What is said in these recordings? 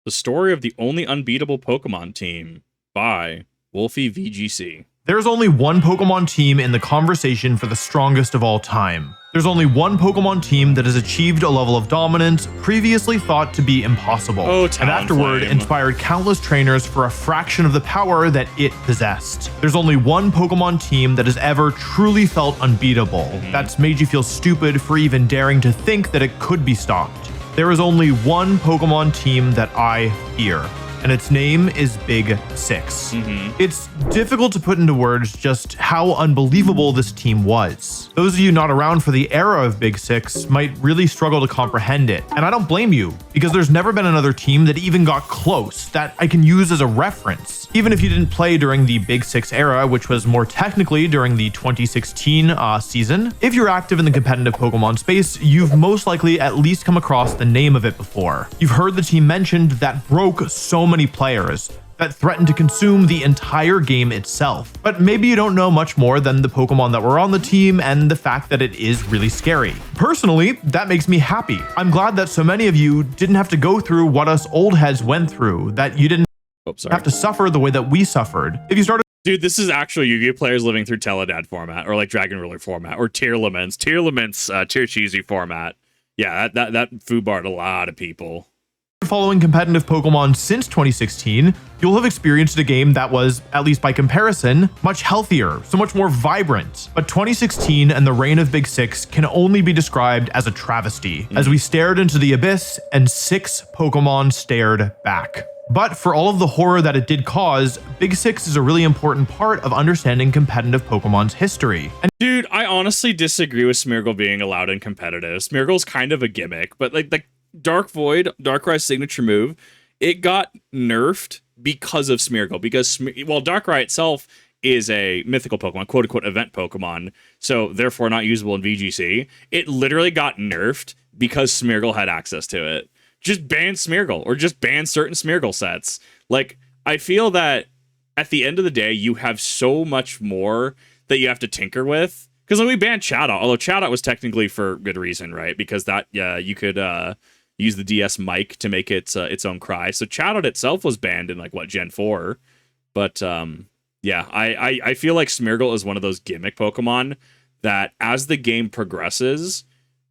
The Story of the Only Unbeatable Pokemon Team by WolfeyVGC. There's only one Pokemon team in the conversation for the strongest of all time. There's only one Pokemon team that has achieved a level of dominance previously thought to be impossible, and afterward inspired countless trainers for a fraction of the power that it possessed. There's only one Pokemon team that has ever truly felt unbeatable, that's made you feel stupid for even daring to think that it could be stopped. There is only one Pokemon team that I fear, and its name is Big Six. It's difficult to put into words just how unbelievable this team was. Those of you not around for the era of Big Six might really struggle to comprehend it, and I don't blame you, because there's never been another team that even got close that I can use as a reference. Even if you didn't play during the Big Six era, which was more technically during the 2016 season, if you're active in the competitive Pokemon space, you've most likely at least come across the name of it before. You've heard the team mentioned that broke so many players, that threatened to consume the entire game itself. But maybe you don't know much more than the Pokemon that were on the team and the fact that it is really scary. Personally, that makes me happy. I'm glad that so many of you didn't have to go through what us old heads went through, that you didn't have to suffer the way that we suffered. If you started Dude, this is actually Yu-Gi-Oh! Players living through Teledad format, or like Dragon Ruler format, or Tier Laments, Tier Cheesy format. Yeah, that foobarred a lot of people. Following competitive Pokemon since 2016, you'll have experienced a game that was, at least by comparison, much healthier, so much more vibrant. But 2016 and the reign of Big Six can only be described as a travesty, as we stared into the abyss and 6 Pokemon stared back. But for all of the horror that it did cause, Big Six is a really important part of understanding competitive Pokemon's history. And dude, I honestly disagree with Smeargle being allowed in competitive. Smeargle's kind of a gimmick, but like Dark Void, Darkrai's signature move, it got nerfed because of Smeargle. Because while Darkrai itself is a mythical Pokemon, quote unquote event Pokemon, so therefore not usable in VGC, it literally got nerfed because Smeargle had access to it. Just ban Smeargle, or just ban certain Smeargle sets. Like, I feel that at the end of the day, you have so much more that you have to tinker with. Because like, we banned Chatot, although Chatot was technically for good reason, right? Because that, you could use the DS mic to make its own cry. So Chatot itself was banned in like what, Gen 4. But yeah, I feel like Smeargle is one of those gimmick Pokemon that as the game progresses,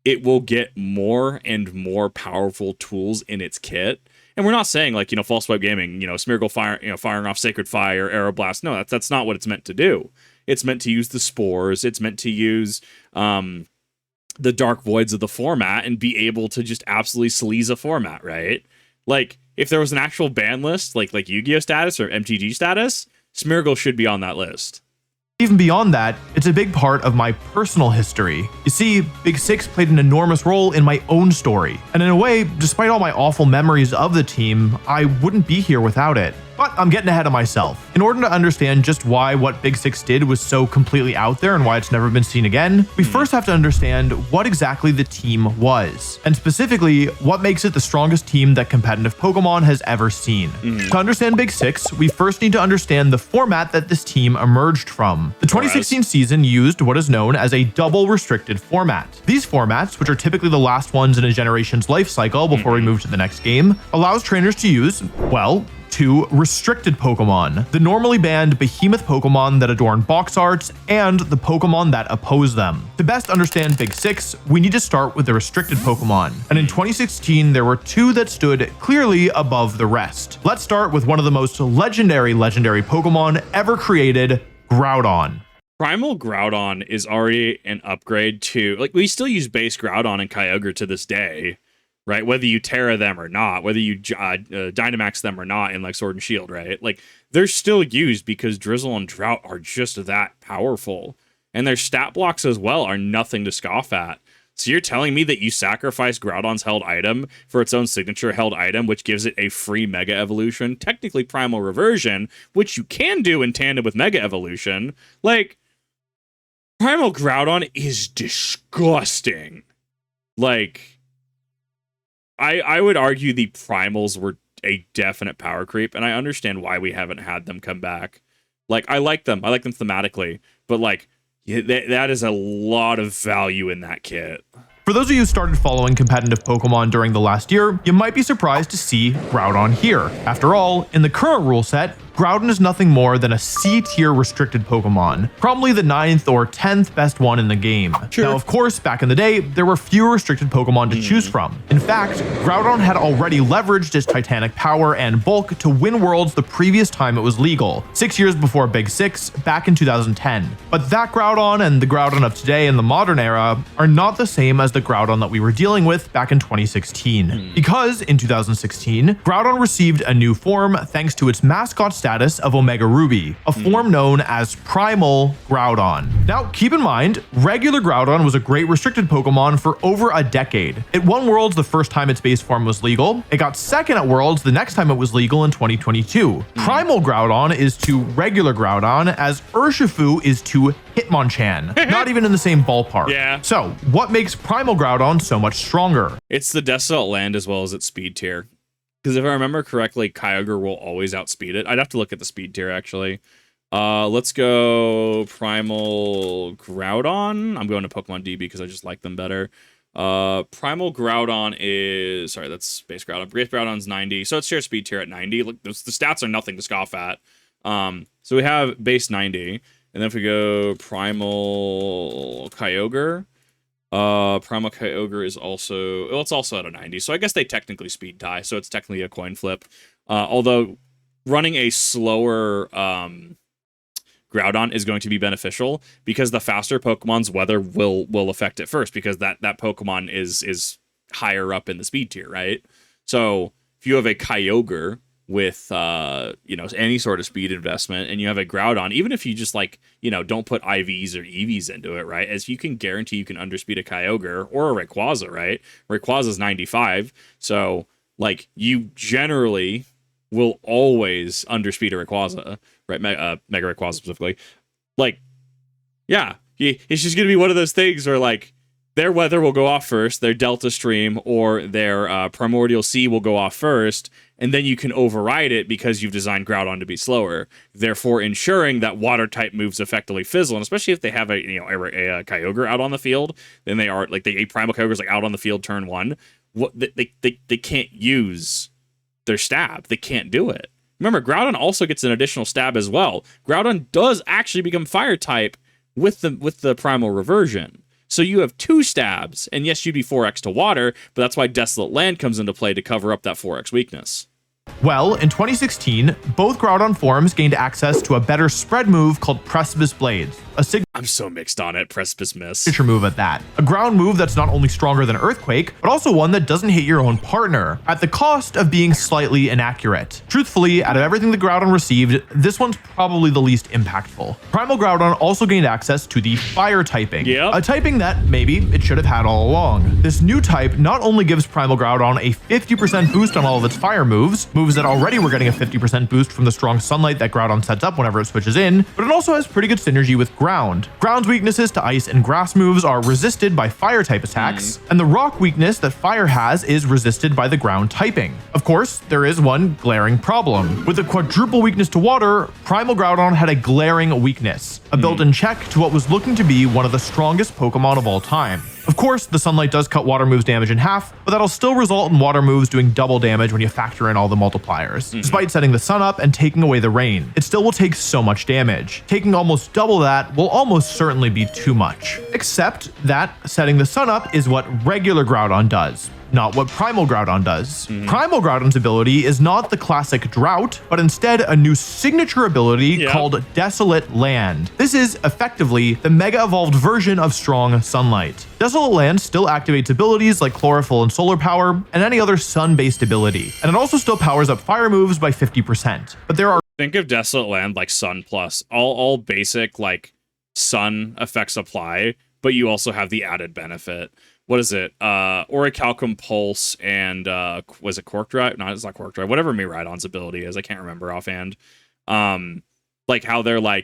it will get more and more powerful tools in its kit. And we're not saying like, False Swipe Gaming, Smeargle firing off Sacred Fire, Aeroblast. No, that's not what it's meant to do. It's meant to use the spores. It's meant to use the Dark Voids of the format and be able to just absolutely sleaze a format, right? Like, if there was an actual ban list, like Yu-Gi-Oh! Status or MTG status, Smeargle should be on that list. even beyond that, it's a big part of my personal history. You see, Big Six played an enormous role in my own story. And in a way, despite all my awful memories of the team, I wouldn't be here without it. But I'm getting ahead of myself. In order to understand just why what Big Six did was so completely out there and why it's never been seen again, we first have to understand what exactly the team was, and specifically, what makes it the strongest team that competitive Pokemon has ever seen. To understand Big Six, we first need to understand the format that this team emerged from. The 2016 season used what is known as a double restricted format. These formats, which are typically the last ones in a generation's life cycle before we move to the next game, allows trainers to use, well, 2 restricted Pokemon, the normally banned behemoth Pokemon that adorn box arts, and the Pokemon that oppose them. To best understand Big Six, we need to start with the restricted Pokemon, and in 2016 there were 2 that stood clearly above the rest. Let's start with one of the most legendary Pokemon ever created, Groudon. Primal Groudon is already an upgrade to, like, we still use base Groudon and Kyogre to this day. Right, whether you Terra them or not, whether you Dynamax them or not in like Sword and Shield, right? Like, they're still used because Drizzle and Drought are just that powerful. And their stat blocks as well are nothing to scoff at. So you're telling me that you sacrifice Groudon's held item for its own signature held item, which gives it a free Mega Evolution, technically Primal Reversion, which you can do in tandem with Mega Evolution. Like, Primal Groudon is disgusting. Like, I would argue the primals were a definite power creep, and I understand why we haven't had them come back. Like, I like them thematically, but like, yeah, that is a lot of value in that kit. For those of you who started following competitive Pokemon during the last year, you might be surprised to see Groudon here. After all, in the current rule set, Groudon is nothing more than a C-tier restricted Pokemon, probably the 9th or 10th best one in the game. Sure. Now, of course, back in the day, there were fewer restricted Pokemon to choose from. In fact, Groudon had already leveraged its Titanic power and bulk to win worlds the previous time it was legal, 6 years before Big 6, back in 2010. But that Groudon and the Groudon of today in the modern era are not the same as the Groudon that we were dealing with back in 2016. Because in 2016, Groudon received a new form thanks to its mascot status of Omega Ruby, a form known as Primal Groudon. Now, keep in mind, regular Groudon was a great restricted Pokemon for over a decade. It won Worlds the first time its base form was legal. It got second at Worlds the next time it was legal in 2022. Primal Groudon is to regular Groudon as Urshifu is to Hitmonchan. Not even in the same ballpark. Yeah. So, what makes Primal Groudon so much stronger? It's the Desolate Land as well as its speed tier. Because if I remember correctly, Kyogre will always outspeed it. I'd have to look at the speed tier, actually. Let's go Primal Groudon. I'm going to Pokemon DB because I just like them better. Primal Groudon is... Sorry, that's Base Groudon. Base Groudon's 90. So it's your speed tier at 90. Look, the stats are nothing to scoff at. So we have base 90. And then if we go Primal Kyogre... Primal Kyogre is also, well, it's also at a 90, so I guess they technically speed tie, so it's technically a coin flip. Although running a slower Groudon is going to be beneficial because the faster Pokemon's weather will affect it first, because that Pokemon is higher up in the speed tier, right? So if you have a Kyogre with any sort of speed investment, and you have a Groudon, even if you just don't put IVs or EVs into it, right? As you can guarantee you can underspeed a Kyogre or a Rayquaza, right? Rayquaza's 95, so you generally will always underspeed a Rayquaza, right? Mega Rayquaza specifically. It's just gonna be one of those things where their weather will go off first, their Delta Stream or their Primordial Sea will go off first, and then you can override it because you've designed Groudon to be slower, therefore ensuring that water-type moves effectively fizzle, and especially if they have a Kyogre out on the field, then they are, a Primal Kyogre's out on the field turn 1, they can't use their stab. They can't do it. Remember, Groudon also gets an additional stab as well. Groudon does actually become Fire-type with the Primal Reversion. So you have 2 stabs, and yes, you'd be 4x to water, but that's why Desolate Land comes into play to cover up that 4x weakness. Well, in 2016, both Groudon forms gained access to a better spread move called Precipice Blades, a I'm so mixed on it, Precipice Miss. signature move at that. A ground move that's not only stronger than Earthquake, but also one that doesn't hit your own partner, at the cost of being slightly inaccurate. Truthfully, out of everything the Groudon received, this one's probably the least impactful. Primal Groudon also gained access to the Fire typing, a typing that maybe it should have had all along. This new type not only gives Primal Groudon a 50% boost on all of its fire moves that already were getting a 50% boost from the strong sunlight that Groudon sets up whenever it switches in, but it also has pretty good synergy with Ground. Ground's weaknesses to ice and grass moves are resisted by fire type attacks, and the rock weakness that fire has is resisted by the ground typing. Of course, there is one glaring problem. With a quadruple weakness to water, Primal Groudon had a glaring weakness, a built-in check to what was looking to be one of the strongest Pokemon of all time. Of course, the sunlight does cut water moves damage in half, but that'll still result in water moves doing double damage when you factor in all the multipliers. Despite setting the sun up and taking away the rain, it still will take so much damage. Taking almost double that will almost certainly be too much. Except that setting the sun up is what regular Groudon does, not what Primal Groudon does. Primal Groudon's ability is not the classic Drought, but instead a new signature ability called Desolate Land. This is effectively the mega evolved version of Strong Sunlight. Desolate Land still activates abilities like Chlorophyll and Solar Power, and any other sun-based ability, and it also still powers up fire moves by 50%. But there are Think of Desolate Land like Sun Plus. All basic sun effects apply, but you also have the added benefit. What is it? Orichalcum Pulse and was it Quark Drive? No, it's not Quark Drive. Whatever Miraidon's ability is, I can't remember offhand. How they're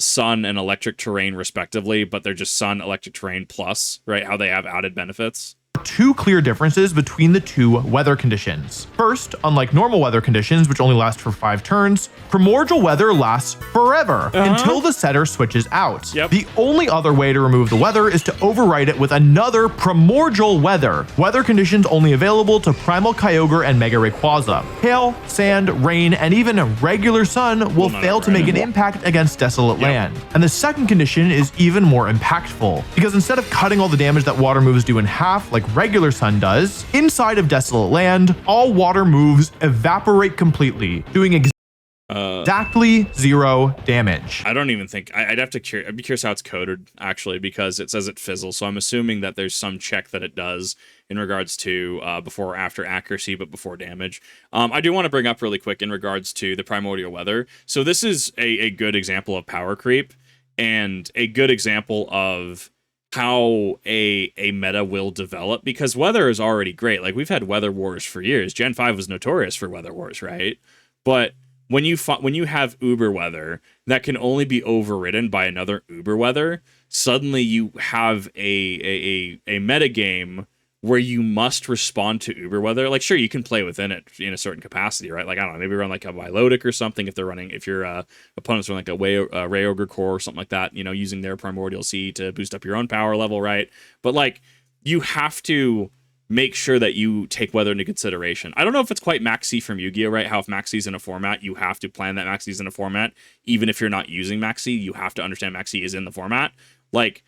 sun and electric terrain respectively, but they're just sun, electric terrain plus, right? How they have added benefits. two clear differences between the two weather conditions. First, unlike normal weather conditions, which only last for 5 turns, primordial weather lasts forever until the setter switches out. The only other way to remove the weather is to override it with another primordial weather. Weather conditions only available to Primal Kyogre and Mega Rayquaza. Hail, sand, rain, and even regular sun will fail to make an impact against Desolate Land. And the second condition is even more impactful, because instead of cutting all the damage that water moves do in half like regular sun does, inside of Desolate Land, all water moves evaporate completely, doing exactly 0 damage. I don't even think I'd have to I'd be curious how it's coded, actually, because it says it fizzles, so I'm assuming that there's some check that it does in regards to before or after accuracy, but before damage. I do want to bring up really quick in regards to the primordial weather. So this is a good example of power creep, and a good example of how a meta will develop, because weather is already great. Like, we've had weather wars for years. Gen 5 was notorious for weather wars, right? But when you have uber weather that can only be overridden by another uber weather, suddenly you have a metagame where you must respond to uber weather. Like, sure, you can play within it in a certain capacity, right? Like, I don't know, maybe run like a Milotic or something if your opponents run like a Ray Ogre Core or something like that, you know, using their Primordial Sea to boost up your own power level, right? But like, you have to make sure that you take weather into consideration. I don't know if it's quite Max C from Yu-Gi-Oh, right? How if Max C's in a format, you have to plan that Max C's in a format. Even if you're not using Max C, you have to understand Max C is in the format. Like,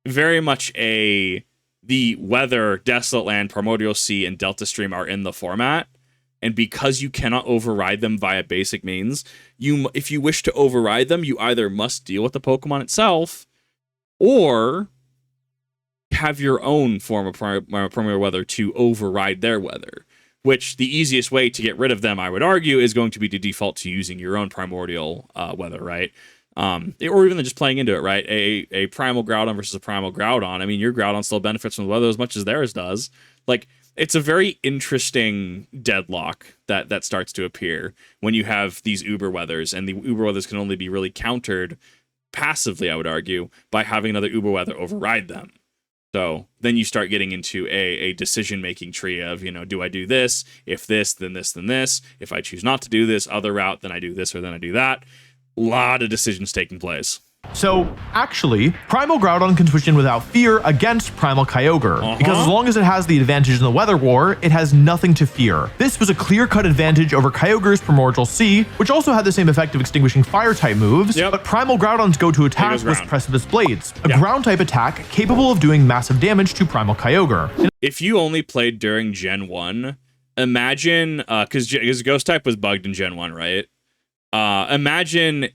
very much the weather, Desolate Land, Primordial Sea, and Delta Stream are in the format. And because you cannot override them via basic means, if you wish to override them, you either must deal with the Pokemon itself, or have your own form of primordial weather to override their weather, which the easiest way to get rid of them, I would argue, is going to be to default to using your own primordial weather, right? Or even just playing into it, right? A primal Groudon versus a primal Groudon. I mean, your Groudon still benefits from the weather as much as theirs does. Like, it's a very interesting deadlock that starts to appear when you have these uber weathers, and the uber weathers can only be really countered passively, I would argue, by having another uber weather override them. So then you start getting into a decision-making tree of, you know, do I do this? If this, then this, then this. If I choose not to do this other route, then I do this or then I do that. A lot of decisions taking place. So, actually, Primal Groudon can switch in without fear against Primal Kyogre, because as long as it has the advantage in the Weather War, it has nothing to fear. This was a clear-cut advantage over Kyogre's Primordial Sea, which also had the same effect of extinguishing Fire-type moves, but Primal Groudon's go-to attack was Precipice Blades, a Ground-type attack capable of doing massive damage to Primal Kyogre. If you only played during Gen 1, imagine, because Ghost-type was bugged in Gen 1, right? Imagine...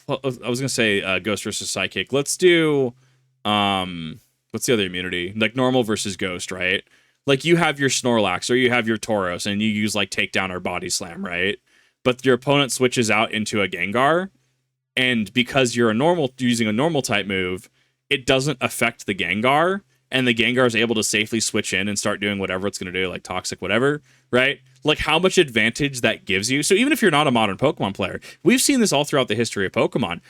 Well, I was gonna say Ghost versus Psychic. Let's do what's the other immunity? Like normal versus Ghost, right? Like you have your Snorlax or you have your Tauros and you use like Takedown or Body Slam, right? But your opponent switches out into a Gengar, and because you're using a normal type move, it doesn't affect the Gengar, and the Gengar is able to safely switch in and start doing whatever it's gonna do, like Toxic, whatever, right? Like how much advantage that gives you. So even if you're not a modern Pokemon player, we've seen this all throughout the history of Pokemon.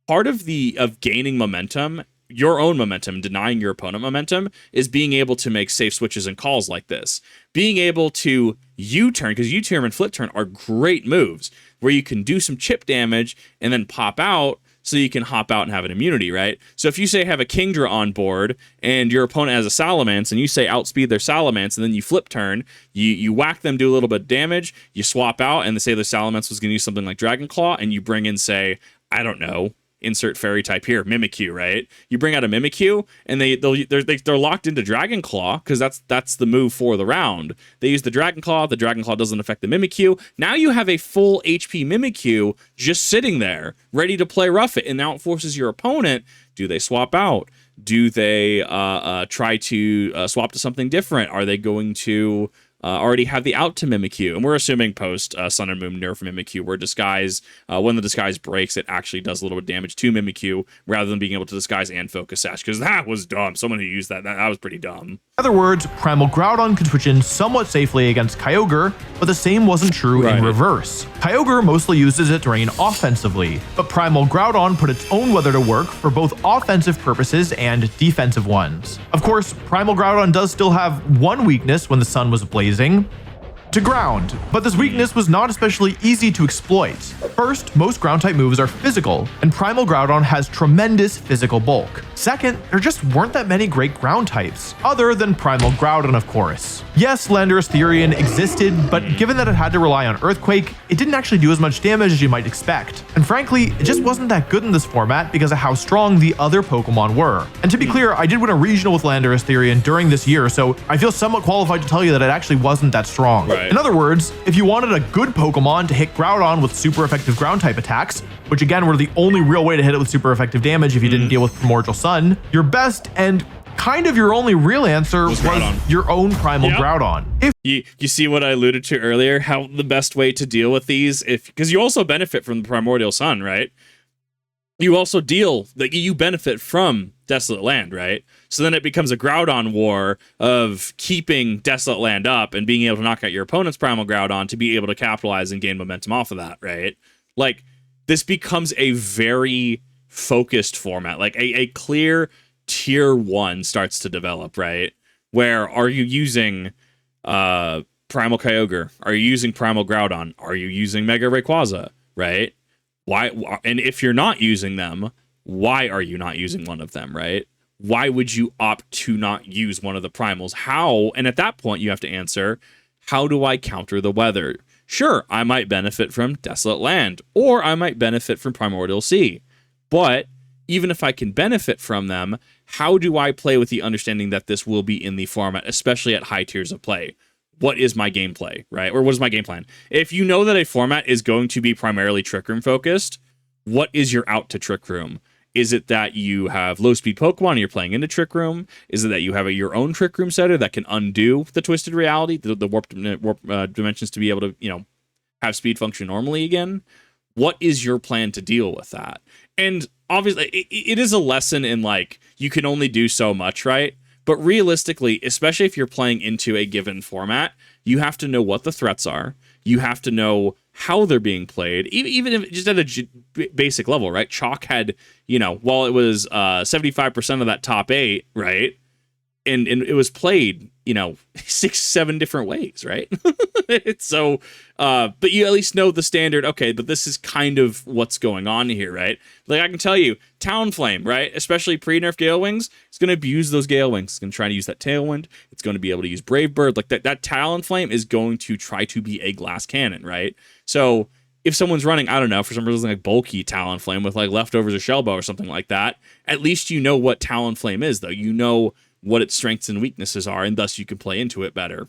Part of gaining momentum, your own momentum, denying your opponent momentum, is being able to make safe switches and calls like this. Being able to U-turn, because U-turn and flip turn are great moves, where you can do some chip damage and then pop out, so you can hop out and have an immunity, right? So if you say have a Kingdra on board and your opponent has a Salamence and you say outspeed their Salamence and then you flip turn, you whack them, do a little bit of damage, you swap out and they say the Salamence was going to use something like Dragon Claw, and you bring in, say, I don't know, insert fairy type here, Mimikyu, right? You bring out a Mimikyu and they're locked into Dragon Claw because that's the move for the round. They use the Dragon Claw doesn't affect the Mimikyu. Now you have a full HP Mimikyu just sitting there, ready to play Rough It, and now it forces your opponent. Do they swap out? Do they try to swap to something different? Are they going to already have the out to Mimikyu? And we're assuming post Sun and Moon nerf Mimikyu, where disguise, when the disguise breaks, it actually does a little bit of damage to Mimikyu rather than being able to disguise and focus sash, because that was dumb. Someone who used that was pretty dumb. In other words, Primal Groudon could switch in somewhat safely against Kyogre, but the same wasn't true in reverse. Kyogre mostly uses its rain offensively, but Primal Groudon put its own weather to work for both offensive purposes and defensive ones. Of course, Primal Groudon does still have one weakness when the sun was blazing: to ground, but this weakness was not especially easy to exploit. First, most ground type moves are physical, and Primal Groudon has tremendous physical bulk. Second, there just weren't that many great ground types, other than Primal Groudon, of course. Yes, Landorus Therian existed, but given that it had to rely on Earthquake, it didn't actually do as much damage as you might expect. And frankly, it just wasn't that good in this format because of how strong the other Pokemon were. And to be clear, I did win a regional with Landorus Therian during this year, so I feel somewhat qualified to tell you that it actually wasn't that strong. In other words, if you wanted a good Pokemon to hit Groudon with super effective ground type attacks, which again were the only real way to hit it with super effective damage if you didn't deal with Primordial Sun, your best and kind of your only real answer was your own Primal Groudon. You see what I alluded to earlier, how the best way to deal with these, because you also benefit from the Primordial Sun, right? You also you benefit from Desolate Land, right? So then it becomes a Groudon war of keeping Desolate Land up and being able to knock out your opponent's Primal Groudon to be able to capitalize and gain momentum off of that, right? Like, this becomes a very focused format, like a clear tier 1 starts to develop, right? Where are you using Primal Kyogre? Are you using Primal Groudon? Are you using Mega Rayquaza, right? Why? And if you're not using them, why are you not using one of them, right? Why would you opt to not use one of the primals? How? And at that point, you have to answer, how do I counter the weather? Sure, I might benefit from Desolate Land, or I might benefit from Primordial Sea. But even if I can benefit from them, how do I play with the understanding that this will be in the format, especially at high tiers of play? What is my gameplay, right? Or what is my game plan? If you know that a format is going to be primarily Trick Room focused, what is your out to Trick Room? Is it that you have low speed Pokemon and you're playing into Trick Room? Is it that you have your own Trick Room setter that can undo the Twisted Reality, the warp dimensions to be able to, have speed function normally again? What is your plan to deal with that? And obviously, it is a lesson in, like, you can only do so much, right? But realistically, especially if you're playing into a given format, you have to know what the threats are. You have to know how they're being played, even if just at a basic level, right? Chalk had, while it was 75% of that top 8, right? And it was played, 6-7 different ways, right? So, but you at least know the standard, okay, but this is kind of what's going on here, right? Like, I can tell you, Talonflame, right? Especially pre-nerf Gale Wings, it's going to abuse those Gale Wings. It's going to try to use that Tailwind. It's going to be able to use Brave Bird. Like, that Talonflame is going to try to be a glass cannon, right? So, if someone's running, I don't know, for some reason, like bulky Talonflame with like leftovers of Shellbow or something like that, at least you know what Talonflame is, though. You know what its strengths and weaknesses are, and thus you can play into it better.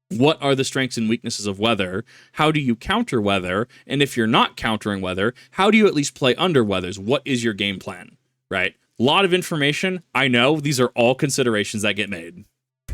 What are the strengths and weaknesses of weather? How do you counter weather? And if you're not countering weather, how do you at least play under weathers? What is your game plan, right? A lot of information. I know these are all considerations that get made.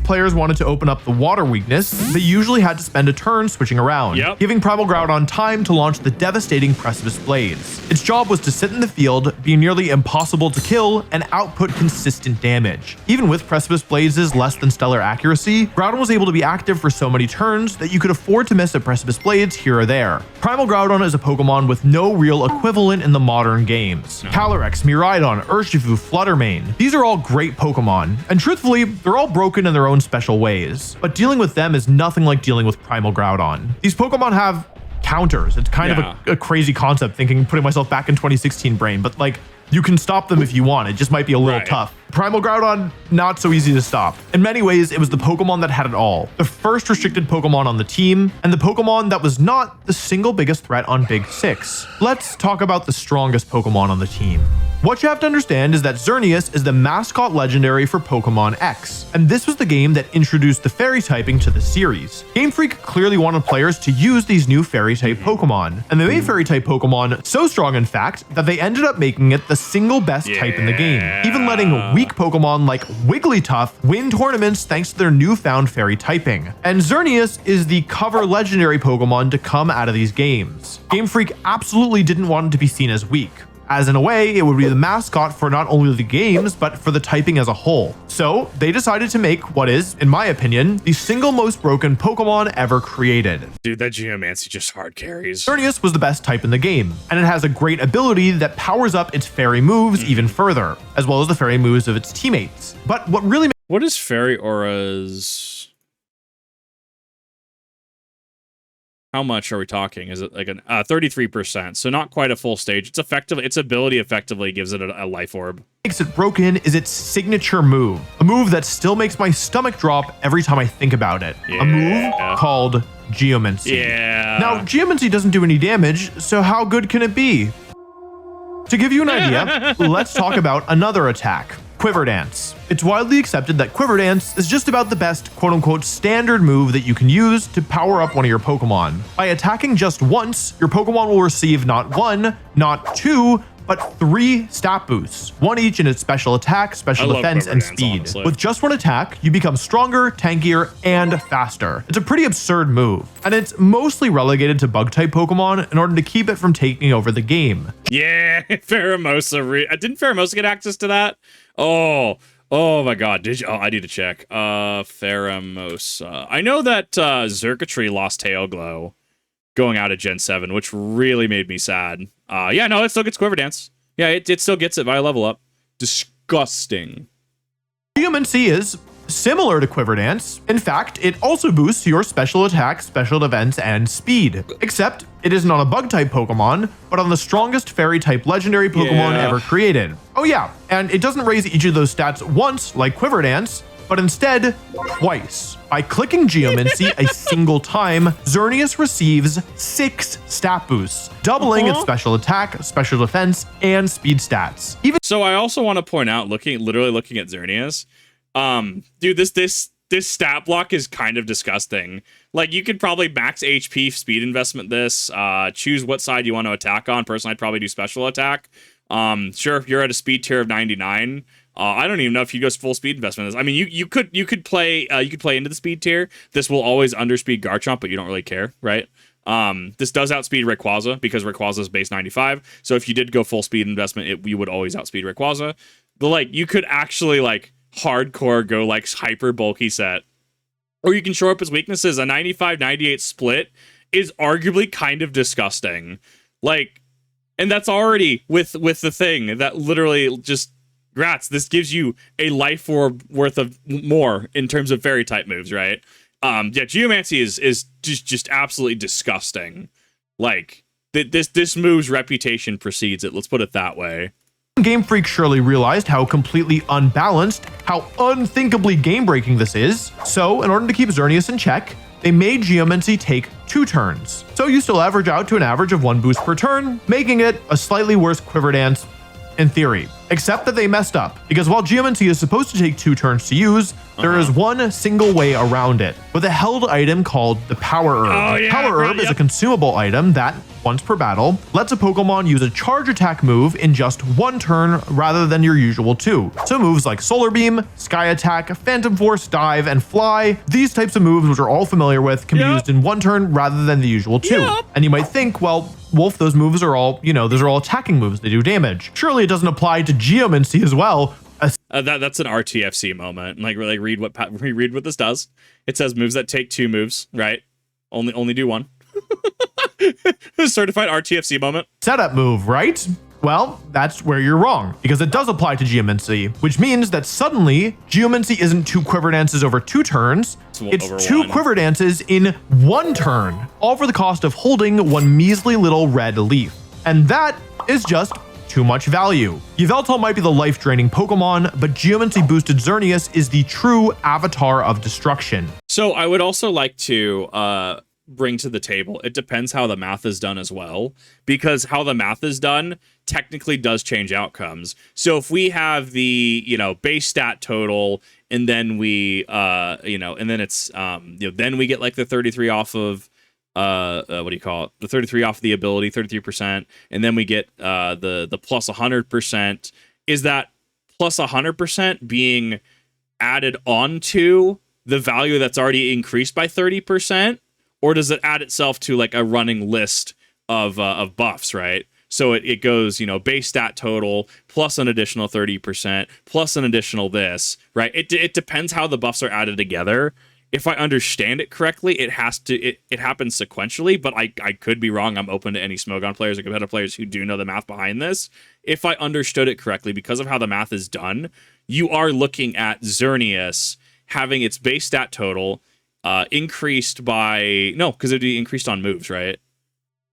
Players wanted to open up the water weakness, they usually had to spend a turn switching around, giving Primal Groudon time to launch the devastating Precipice Blades. Its job was to sit in the field, be nearly impossible to kill, and output consistent damage. Even with Precipice Blades' less than stellar accuracy, Groudon was able to be active for so many turns that you could afford to miss a Precipice Blades here or there. Primal Groudon is a Pokemon with no real equivalent in the modern games. Calyrex, Miraidon, Urshifu, Fluttermane, these are all great Pokemon, and truthfully, they're all broken in their own special ways, but dealing with them is nothing like dealing with Primal Groudon. These Pokemon have counters. It's kind of a crazy concept, putting myself back in 2016 brain, but like, you can stop them if you want. It just might be a little tough. Primal Groudon, not so easy to stop. In many ways, it was the Pokemon that had it all. The first restricted Pokemon on the team, and the Pokemon that was not the single biggest threat on Big 6. Let's talk about the strongest Pokemon on the team. What you have to understand is that Xerneas is the mascot legendary for Pokemon X, and this was the game that introduced the fairy typing to the series. Game Freak clearly wanted players to use these new fairy type Pokemon, and they made fairy type Pokemon so strong, in fact, that they ended up making it the single best type in the game, even letting weak Pokemon like Wigglytuff win tournaments thanks to their newfound fairy typing. And Xerneas is the cover legendary Pokemon to come out of these games. Game Freak absolutely didn't want it to be seen as weak. as in a way, it would be the mascot for not only the games, but for the typing as a whole. So they decided to make what is, in my opinion, the single most broken Pokemon ever created. Dude, that Geomancy just hard carries. Xerneas was the best type in the game, and it has a great ability that powers up its fairy moves even further, as well as the fairy moves of its teammates. But what really What is Fairy Aura's... How much are we talking? Is it like an 33%? So not quite a full stage. It's effective. Its ability effectively gives it a life orb. makes it broken is its signature move, a move that still makes my stomach drop every time I think about it. Yeah. A move called Geomancy. Yeah. Now, Geomancy doesn't do any damage, so how good can it be? To give you an idea, let's talk about another attack, Quiver Dance. It's widely accepted that Quiver Dance is just about the best quote-unquote standard move that you can use to power up one of your Pokemon. By attacking just once, your Pokemon will receive not one, not two, but 3 stat boosts, one each in its special attack, special defense, and speed. Honestly. With just one attack, you become stronger, tankier, and faster. It's a pretty absurd move, and it's mostly relegated to bug-type Pokemon in order to keep it from taking over the game. Yeah, Pheromosa. Didn't Pheromosa get access to that? Oh my god, did you? Oh, I need to check. Pheromosa. I know that Xurkitree lost Tail Glow going out of Gen 7, which really made me sad. Yeah, no, it still gets Quiver Dance. Yeah, it still gets it via level up. Disgusting. Geomancy is similar to Quiver Dance. In fact, it also boosts your special attack, special defense, and speed. Except, it isn't on a bug-type Pokemon, but on the strongest Fairy-type legendary Pokemon ever created. Oh yeah, and it doesn't raise each of those stats once, like Quiver Dance, but instead, twice. By clicking Geomancy a single time, Xerneas receives 6 stat boosts, doubling its special attack, special defense, and speed stats. So I also want to point out, literally looking at Xerneas, dude, this stat block is kind of disgusting. Like, you could probably max HP speed investment this, choose what side you want to attack on. Personally, I'd probably do special attack. Sure, if you're at a speed tier of 99, I don't even know if you go full speed investment. I mean, you could play into the speed tier. This will always underspeed Garchomp, but you don't really care, right? This does outspeed Rayquaza because Rayquaza is base 95. So if you did go full speed investment, you would always outspeed Rayquaza. But like, you could actually like hardcore go like hyper bulky set, or you can shore up its weaknesses. A 95-98 split is arguably kind of disgusting. Like, and that's already with the thing that literally just. Grats, this gives you a life orb worth of more in terms of fairy type moves, right? Yeah, Geomancy is just absolutely disgusting. Like, this move's reputation precedes it, let's put it that way. Game Freak surely realized how completely unbalanced, how unthinkably game-breaking this is. So, in order to keep Xerneas in check, they made Geomancy take 2 turns. So you still average out to an average of 1 boost per turn, making it a slightly worse Quiver Dance in theory. Except that they messed up, because while Geomancy is supposed to take 2 turns to use, there is one single way around it, with a held item called the Power Herb. Oh, yeah, Power Herb is a consumable item that, once per battle, lets a Pokemon use a charge attack move in just 1 turn rather than your usual 2. So moves like Solar Beam, Sky Attack, Phantom Force, Dive, and Fly, these types of moves, which we're all familiar with, can be used in 1 turn rather than the usual 2. And you might think, well, Wolf, those moves are all, those are all attacking moves. They do damage. Surely it doesn't apply to Geomancy as well. That's an RTFC moment. Like, really read what this does. It says moves that take 2 moves, right? Only do 1. Certified RTFC moment. Setup move, right? Well, that's where you're wrong, because it does apply to Geomancy, which means that suddenly, Geomancy isn't 2 Quiver Dances over 2 turns, it's 2 Quiver Dances in 1 turn, all for the cost of holding 1 measly little red leaf. And that is just too much value. Yveltal might be the life-draining Pokemon, but Geomancy-boosted Xerneas is the true avatar of destruction. So I would also like to bring to the table, it depends how the math is done as well, because how the math is done technically does change outcomes. So if we have the base stat total, and then we and then it's then we get like the 33 off of what do you call it, the 33 off of the ability, 33%, and then we get the plus 100%. Is that plus 100% being added onto the value that's already increased by 30%? Or does it add itself to like a running list of buffs, right? So it goes, base stat total plus an additional 30% plus an additional this, right? It depends how the buffs are added together. If I understand it correctly, it happens sequentially, but I could be wrong. I'm open to any Smogon players or competitive players who do know the math behind this. If I understood it correctly, because of how the math is done, you are looking at Xerneas having its base stat total increased by... No, because it would be increased on moves, right?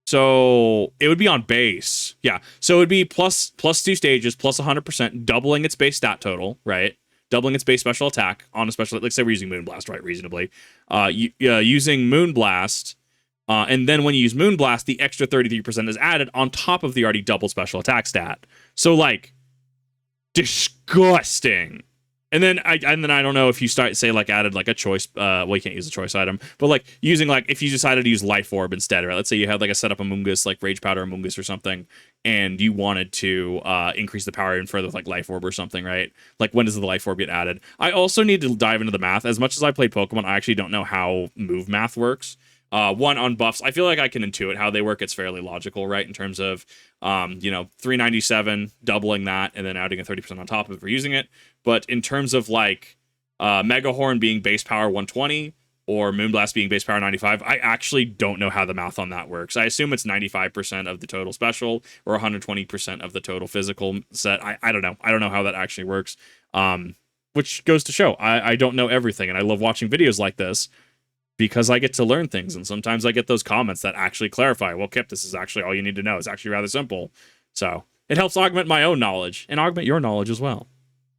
So it would be on base. Yeah. So it would be plus 2 stages, plus 100%, doubling its base stat total, right? Doubling its base special attack on a special, like say we're using Moonblast, right? Reasonably. Using Moonblast, and then when you use Moonblast, the extra 33% is added on top of the already double special attack stat. So like, disgusting. And then I don't know if you added like a choice, well, you can't use a choice item, but like using like if you decided to use Life Orb instead, right? Let's say you had like a setup Amoongus, like Rage Powder Amoongus or something, and you wanted to increase the power even further with like Life Orb or something, right? Like when does the Life Orb get added? I also need to dive into the math. As much as I played Pokemon, I actually don't know how move math works. One on buffs, I feel like I can intuit how they work. It's fairly logical, right? In terms of, 397, doubling that, and then adding a 30% on top of it for using it. But in terms of like Mega Horn being base power 120 or Moonblast being base power 95, I actually don't know how the math on that works. I assume it's 95% of the total special or 120% of the total physical set. I don't know. I don't know how that actually works. Which goes to show I don't know everything, and I love watching videos like this, because I get to learn things, and sometimes I get those comments that actually clarify, well, Kip, this is actually all you need to know. It's actually rather simple. So it helps augment my own knowledge and augment your knowledge as well.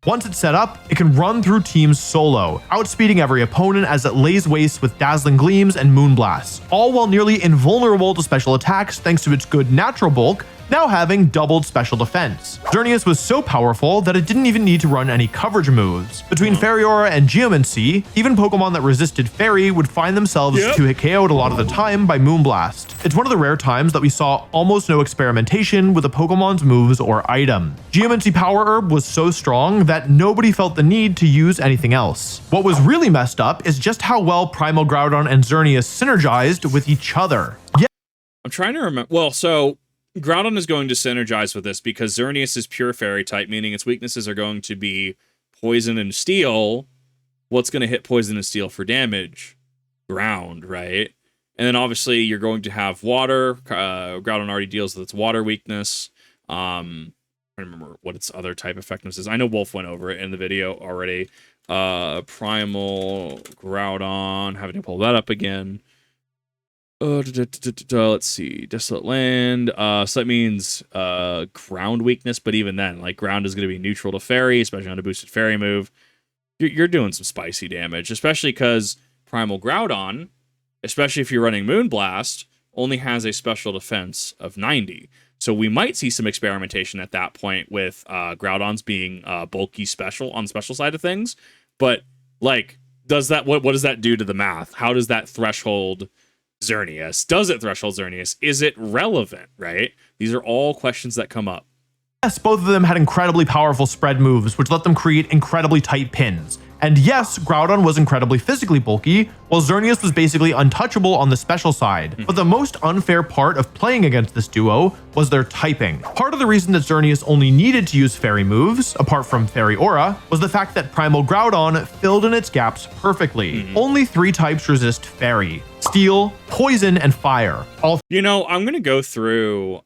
Once it's set up, it can run through teams solo, outspeeding every opponent as it lays waste with Dazzling Gleams and Moonblasts, all while nearly invulnerable to special attacks thanks to its good natural bulk, now having doubled special defense. Xerneas was so powerful that it didn't even need to run any coverage moves. Between Fairy Aura and Geomancy, even Pokemon that resisted Fairy would find themselves to hit KO'd a lot of the time by Moonblast. It's one of the rare times that we saw almost no experimentation with a Pokemon's moves or item. Geomancy Power Herb was so strong that nobody felt the need to use anything else. What was really messed up is just how well Primal Groudon and Xerneas synergized with each other. I'm trying to remember. Well, so Groudon is going to synergize with this because Xerneas is pure fairy type, meaning its weaknesses are going to be poison and steel. What's going to hit poison and steel for damage? Ground, right? And then obviously you're going to have water. Groudon already deals with its water weakness. I don't remember what its other type effectiveness is. I know Wolf went over it in the video already. Primal Groudon, having to pull that up again. Let's see, Desolate Land. So that means ground weakness, but even then, like ground is going to be neutral to fairy, especially on a boosted fairy move. You're doing some spicy damage, especially because Primal Groudon, especially if you're running Moonblast, only has a special defense of 90. So we might see some experimentation at that point with Groudon's being bulky special on the special side of things. But like, what does that do to the math? How does that threshold Xerneas? Does it threshold Xerneas? Is it relevant, right? These are all questions that come up. Yes, both of them had incredibly powerful spread moves, which let them create incredibly tight pins. And yes, Groudon was incredibly physically bulky, while Xerneas was basically untouchable on the special side. But the most unfair part of playing against this duo was their typing. Part of the reason that Xerneas only needed to use fairy moves, apart from Fairy Aura, was the fact that Primal Groudon filled in its gaps perfectly. Only 3 types resist fairy: Steel, Poison, and Fire. I'm gonna go through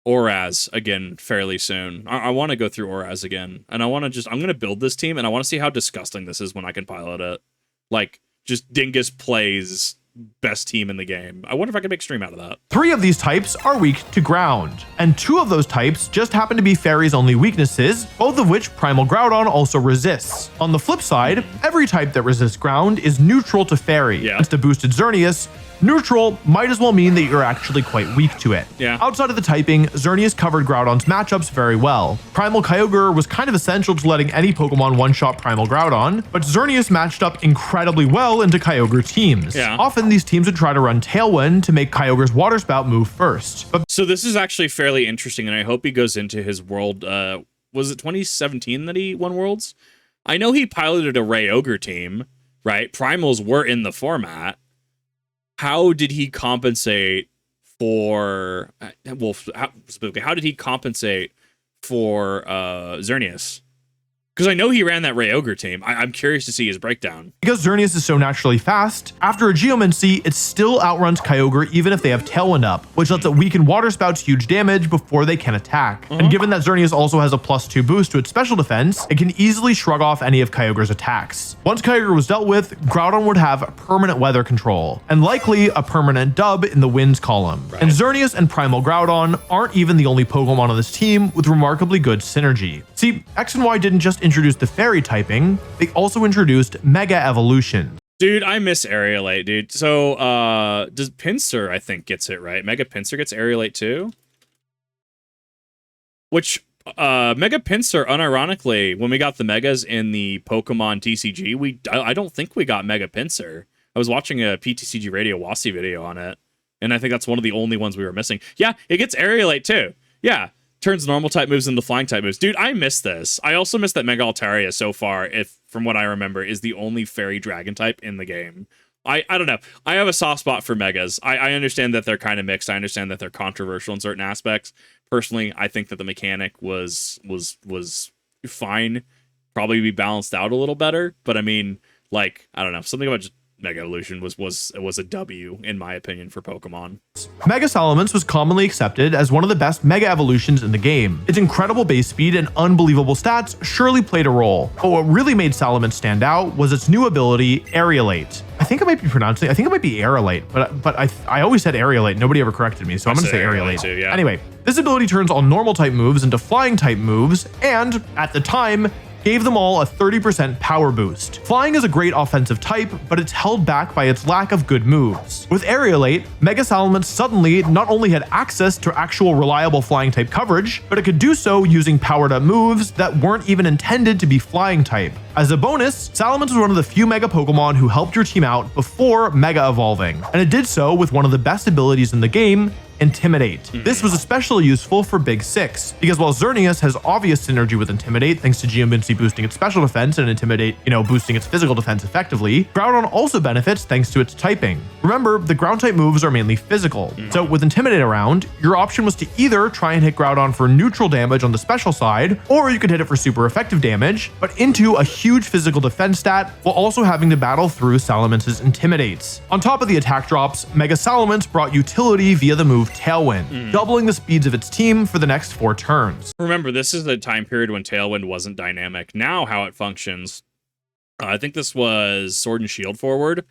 Oraz again fairly soon. I want to go through Oraz again, and I'm going to build this team, and I want to see how disgusting this is when I can pilot it. Like, just Dingus plays best team in the game. I wonder if I can make stream out of that. 3 of these types are weak to ground, and 2 of those types just happen to be Fairy's only weaknesses, both of which Primal Groudon also resists. On the flip side, every type that resists ground is neutral to Fairy. Thanks to boosted Xerneas, neutral might as well mean that you're actually quite weak to it. Outside of the typing, Xerneas covered Groudon's matchups very well. Primal Kyogre was kind of essential to letting any Pokemon one-shot Primal Groudon, but Xerneas matched up incredibly well into Kyogre teams. Often these teams would try to run Tailwind to make Kyogre's Water Spout move first. So this is actually fairly interesting, and I hope he goes into his world. Was it 2017 that he won Worlds? I know he piloted a Kyogre team, right? Primals were in the format. How did he compensate for specifically, how did he compensate for Xerneas? Because I know he ran that Rayogre team. I'm curious to see his breakdown. Because Xerneas is so naturally fast, after a Geomancy, it still outruns Kyogre even if they have Tailwind up, which lets it weaken Water Spout's huge damage before they can attack. And given that Xerneas also has a +2 boost to its special defense, it can easily shrug off any of Kyogre's attacks. Once Kyogre was dealt with, Groudon would have permanent weather control, and likely a permanent dub in the winds column. Right. And Xerneas and Primal Groudon aren't even the only Pokemon on this team with remarkably good synergy. See, X and Y didn't just introduce the fairy typing, they also introduced Mega Evolution. Dude, I miss Aerilate, dude. So, does Pinsir, I think, gets it, right? Mega Pinsir gets Aerilate too? Which, Mega Pinsir, unironically, when we got the Megas in the Pokemon TCG, I don't think we got Mega Pinsir. I was watching a PTCG Radio Wasi video on it, and I think that's one of the only ones we were missing. Yeah, it gets Aerilate too. Yeah. Turns normal type moves into flying type moves. Dude, I miss this. I also miss that Mega Altaria so far, if from what I remember, is the only fairy dragon type in the game. I don't know. I have a soft spot for Megas. I understand that they're kind of mixed. I understand that they're controversial in certain aspects. Personally, I think that the mechanic was fine. Probably be balanced out a little better. But I mean, like, I don't know. Something about just Mega Evolution was a W, in my opinion, for Pokemon. Mega Salamence was commonly accepted as one of the best Mega Evolutions in the game. Its incredible base speed and unbelievable stats surely played a role, but what really made Salamence stand out was its new ability, Aerilate. I think it might be pronouncing, I think it might be Aerilate, but I always said Aerilate, nobody ever corrected me, so I'm gonna say Aerilate. Too, yeah. Anyway, this ability turns all normal type moves into flying type moves, and at the time, gave them all a 30% power boost. Flying is a great offensive type, but it's held back by its lack of good moves. With Aerilate, Mega Salamence suddenly not only had access to actual reliable flying type coverage, but it could do so using powered up moves that weren't even intended to be flying type. As a bonus, Salamence was one of the few Mega Pokemon who helped your team out before Mega Evolving, and it did so with one of the best abilities in the game, Intimidate. This was especially useful for Big 6, because while Xerneas has obvious synergy with Intimidate thanks to Geomancy boosting its special defense and Intimidate, boosting its physical defense effectively, Groudon also benefits thanks to its typing. Remember, the ground type moves are mainly physical, so with Intimidate around, your option was to either try and hit Groudon for neutral damage on the special side, or you could hit it for super effective damage, but into a huge physical defense stat while also having to battle through Salamence's Intimidates. On top of the attack drops, Mega Salamence brought utility via the move Tailwind, doubling the speeds of its team for the next 4 turns. Remember, this is the time period when Tailwind wasn't dynamic. Now how it functions, I think this was Sword and Shield forward,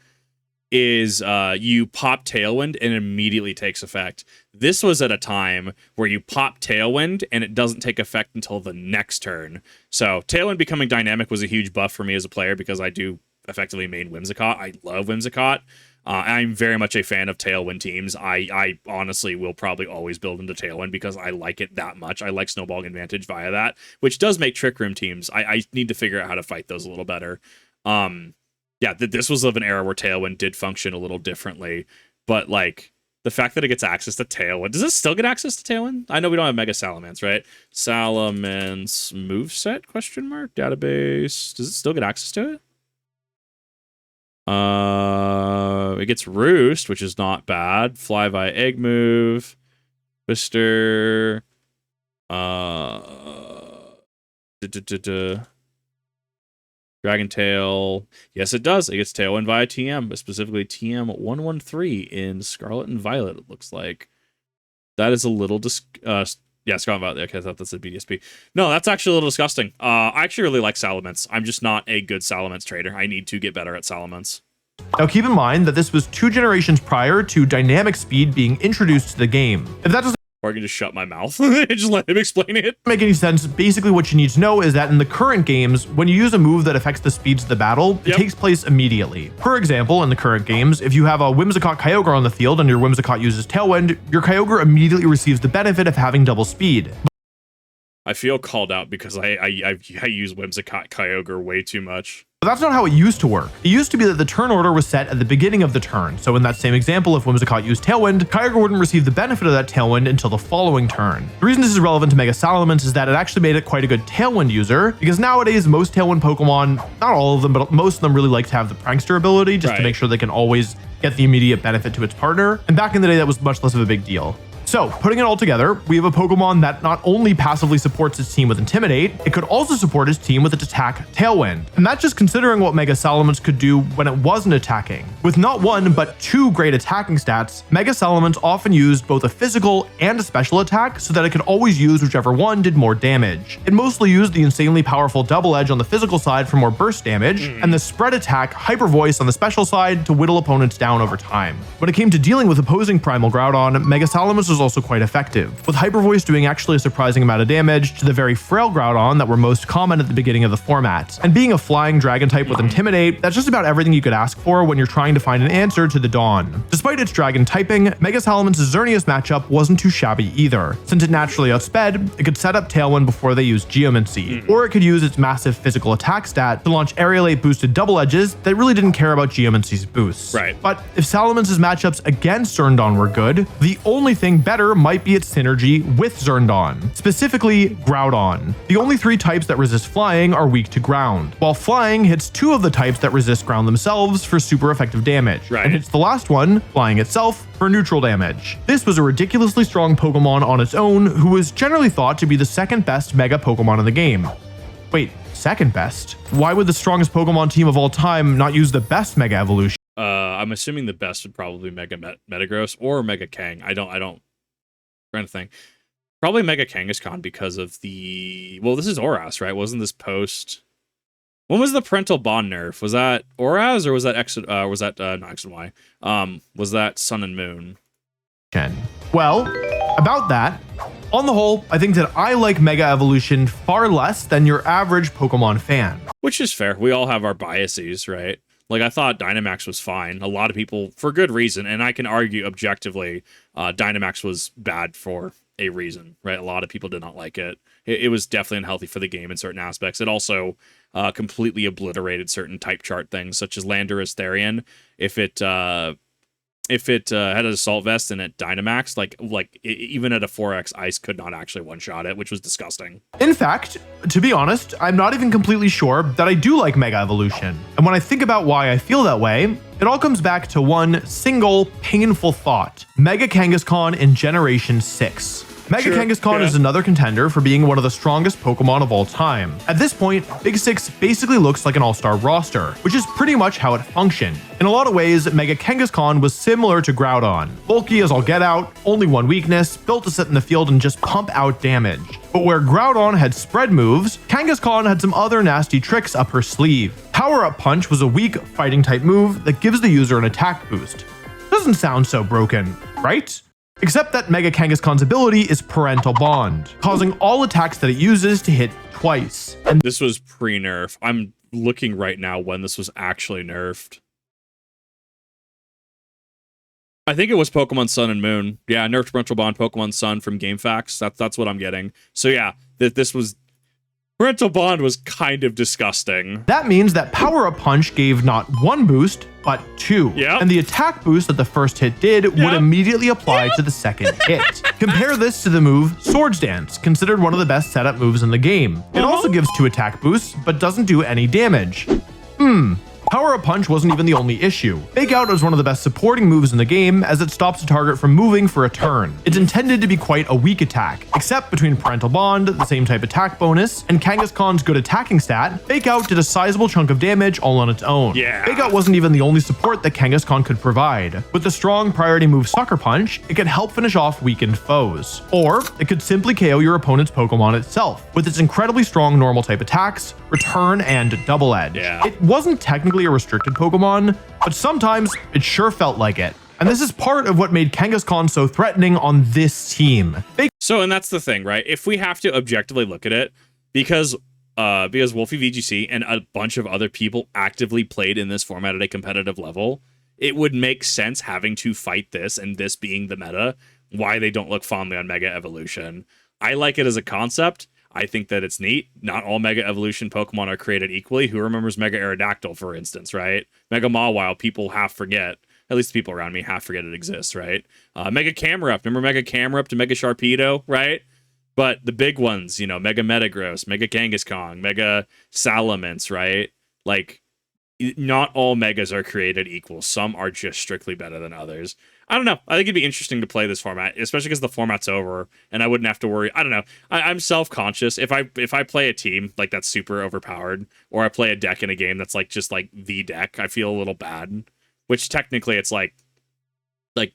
is you pop Tailwind and it immediately takes effect. This was at a time where you pop Tailwind and it doesn't take effect until the next turn. So Tailwind becoming dynamic was a huge buff for me as a player because I do effectively main Whimsicott. I love Whimsicott. I'm very much a fan of Tailwind teams. I honestly will probably always build into Tailwind because I like it that much. I like snowballing advantage via that, which does make Trick Room teams. I need to figure out how to fight those a little better. Yeah, this was of an era where Tailwind did function a little differently, but like the fact that it gets access to Tailwind, does it still get access to Tailwind? I know we don't have Mega Salamence, right? Salamence moveset, ? Database. Does it still get access to it? It gets Roost, which is not bad. Fly via Egg move. Twister. Dragon Tail. Yes, it does. It gets Tailwind via TM, but specifically TM113 in Scarlet and Violet, it looks like. That is a little yeah, Scarlet and Violet. Okay, I thought that's a BDSP. No, that's actually a little disgusting. I actually really like Salamence. I'm just not a good Salamence trader. I need to get better at Salamence. Now keep in mind that this was 2 generations prior to Dynamic Speed being introduced to the game. If that doesn't Or I can just shut my mouth and just let him explain it. Make any sense, basically what you need to know is that in the current games, when you use a move that affects the speeds of the battle, it takes place immediately. For example, in the current games, if you have a Whimsicott Kyogre on the field and your Whimsicott uses Tailwind, your Kyogre immediately receives the benefit of having double speed. I feel called out because I use Whimsicott Kyogre way too much. But that's not how it used to work. It used to be that the turn order was set at the beginning of the turn. So in that same example, if Whimsicott used Tailwind, Kyogre wouldn't receive the benefit of that Tailwind until the following turn. The reason this is relevant to Mega Salamence is that it actually made it quite a good Tailwind user, because nowadays most Tailwind Pokemon, not all of them, but most of them really like to have the Prankster ability just to make sure they can always get the immediate benefit to its partner, and back in the day that was much less of a big deal. So, putting it all together, we have a Pokemon that not only passively supports its team with Intimidate, it could also support its team with its attack Tailwind. And that's just considering what Mega Salamence could do when it wasn't attacking. With not one, but two great attacking stats, Mega Salamence often used both a physical and a special attack so that it could always use whichever one did more damage. It mostly used the insanely powerful Double Edge on the physical side for more burst damage, and the spread attack Hyper Voice on the special side to whittle opponents down over time. When it came to dealing with opposing Primal Groudon, Mega Salamence was also quite effective, with Hyper Voice doing actually a surprising amount of damage to the very frail Groudon that were most common at the beginning of the format. And being a flying dragon type with Intimidate, that's just about everything you could ask for when you're trying to find an answer to the Dawn. Despite its dragon typing, Mega Salamance's Xerneas matchup wasn't too shabby either. Since it naturally outsped, it could set up Tailwind before they used Geomancy, or it could use its massive physical attack stat to launch Aerialate boosted Double Edges that really didn't care about Geomancy's boosts. Right. But if Salamance's matchups against Zerndon were good, the only thing better might be its synergy with Zerndon, specifically Groudon. The only three types that resist flying are weak to ground, while flying hits two of the types that resist ground themselves for super effective damage, and hits the last one, flying itself, for neutral damage. This was a ridiculously strong Pokemon on its own, who was generally thought to be the second best Mega Pokemon in the game. Wait, second best? Why would the strongest Pokemon team of all time not use the best Mega Evolution? I'm assuming the best would probably Mega Metagross or Mega Kang. I don't trying to think. Probably Mega Kangaskhan because of the... Well, this is Oras, right? Wasn't this post... When was the parental bond nerf? Was that Oras or was that not X and Y? Was that Sun and Moon? Well, about that, on the whole, I think that I like Mega Evolution far less than your average Pokemon fan. Which is fair. We all have our biases, right? Like, I thought Dynamax was fine. A lot of people, for good reason, and I can argue objectively, Dynamax was bad for a reason, right? A lot of people did not like it. It was definitely unhealthy for the game in certain aspects. It also completely obliterated certain type chart things, such as Landorus Therian. If it had an Assault Vest and it Dynamax, even at a 4x, Ice could not actually one-shot it, which was disgusting. In fact, to be honest, I'm not even completely sure that I do like Mega Evolution. And when I think about why I feel that way, it all comes back to one single painful thought. Mega Kangaskhan in Generation 6. Mega Kangaskhan is another contender for being one of the strongest Pokemon of all time. At this point, Big Six basically looks like an all-star roster, which is pretty much how it functioned. In a lot of ways, Mega Kangaskhan was similar to Groudon. Bulky as all get out, only one weakness, built to sit in the field and just pump out damage. But where Groudon had spread moves, Kangaskhan had some other nasty tricks up her sleeve. Power-Up Punch was a weak fighting type move that gives the user an attack boost. Doesn't sound so broken, right? Except that Mega Kangaskhan's ability is Parental Bond, causing all attacks that it uses to hit twice. And this was pre-nerf. I'm looking right now when this was actually nerfed. I think it was Pokemon Sun and Moon. Yeah, nerfed Parental Bond Pokemon Sun from GameFAQs. That's what I'm getting. So yeah, this was... Parental Bond was kind of disgusting. That means that Power-Up Punch gave not one boost, but two. Yep. And the attack boost that the first hit did would immediately apply to the second hit. Compare this to the move Swords Dance, considered one of the best setup moves in the game. It also gives two attack boosts, but doesn't do any damage. Power-Up Punch wasn't even the only issue. Fake Out is one of the best supporting moves in the game, as it stops a target from moving for a turn. It's intended to be quite a weak attack, except between Parental Bond, the same type attack bonus, and Kangaskhan's good attacking stat, Fake Out did a sizable chunk of damage all on its own. Yeah. Fake Out wasn't even the only support that Kangaskhan could provide. With the strong priority move Sucker Punch, it could help finish off weakened foes. Or, it could simply KO your opponent's Pokemon itself, with its incredibly strong normal type attacks, Return, and Double Edge. Yeah. It wasn't technically a restricted Pokemon, but sometimes it sure felt like it. And this is part of what made Kangaskhan so threatening on this team. So, and that's the thing, right? If we have to objectively look at it, because WolfeyVGC and a bunch of other people actively played in this format at a competitive level, it would make sense having to fight this and this being the meta, why they don't look fondly on Mega Evolution. I like it as a concept. I think that it's neat. Not all Mega Evolution Pokemon are created equally. Who remembers Mega Aerodactyl, for instance, right? Mega Mawile, people half forget. At least the people around me half forget it exists, right? Mega Camerupt. Remember Mega Camerupt and Mega Sharpedo, right? But the big ones, Mega Metagross, Mega Kangaskhan, Mega Salamence, right? Like, not all megas are created equal. Some are just strictly better than others. I don't know. I think it'd be interesting to play this format, especially because the format's over and I wouldn't have to worry. I don't know. I'm self-conscious. If I play a team like that's super overpowered, or I play a deck in a game that's like just like the deck, I feel a little bad. Which technically it's like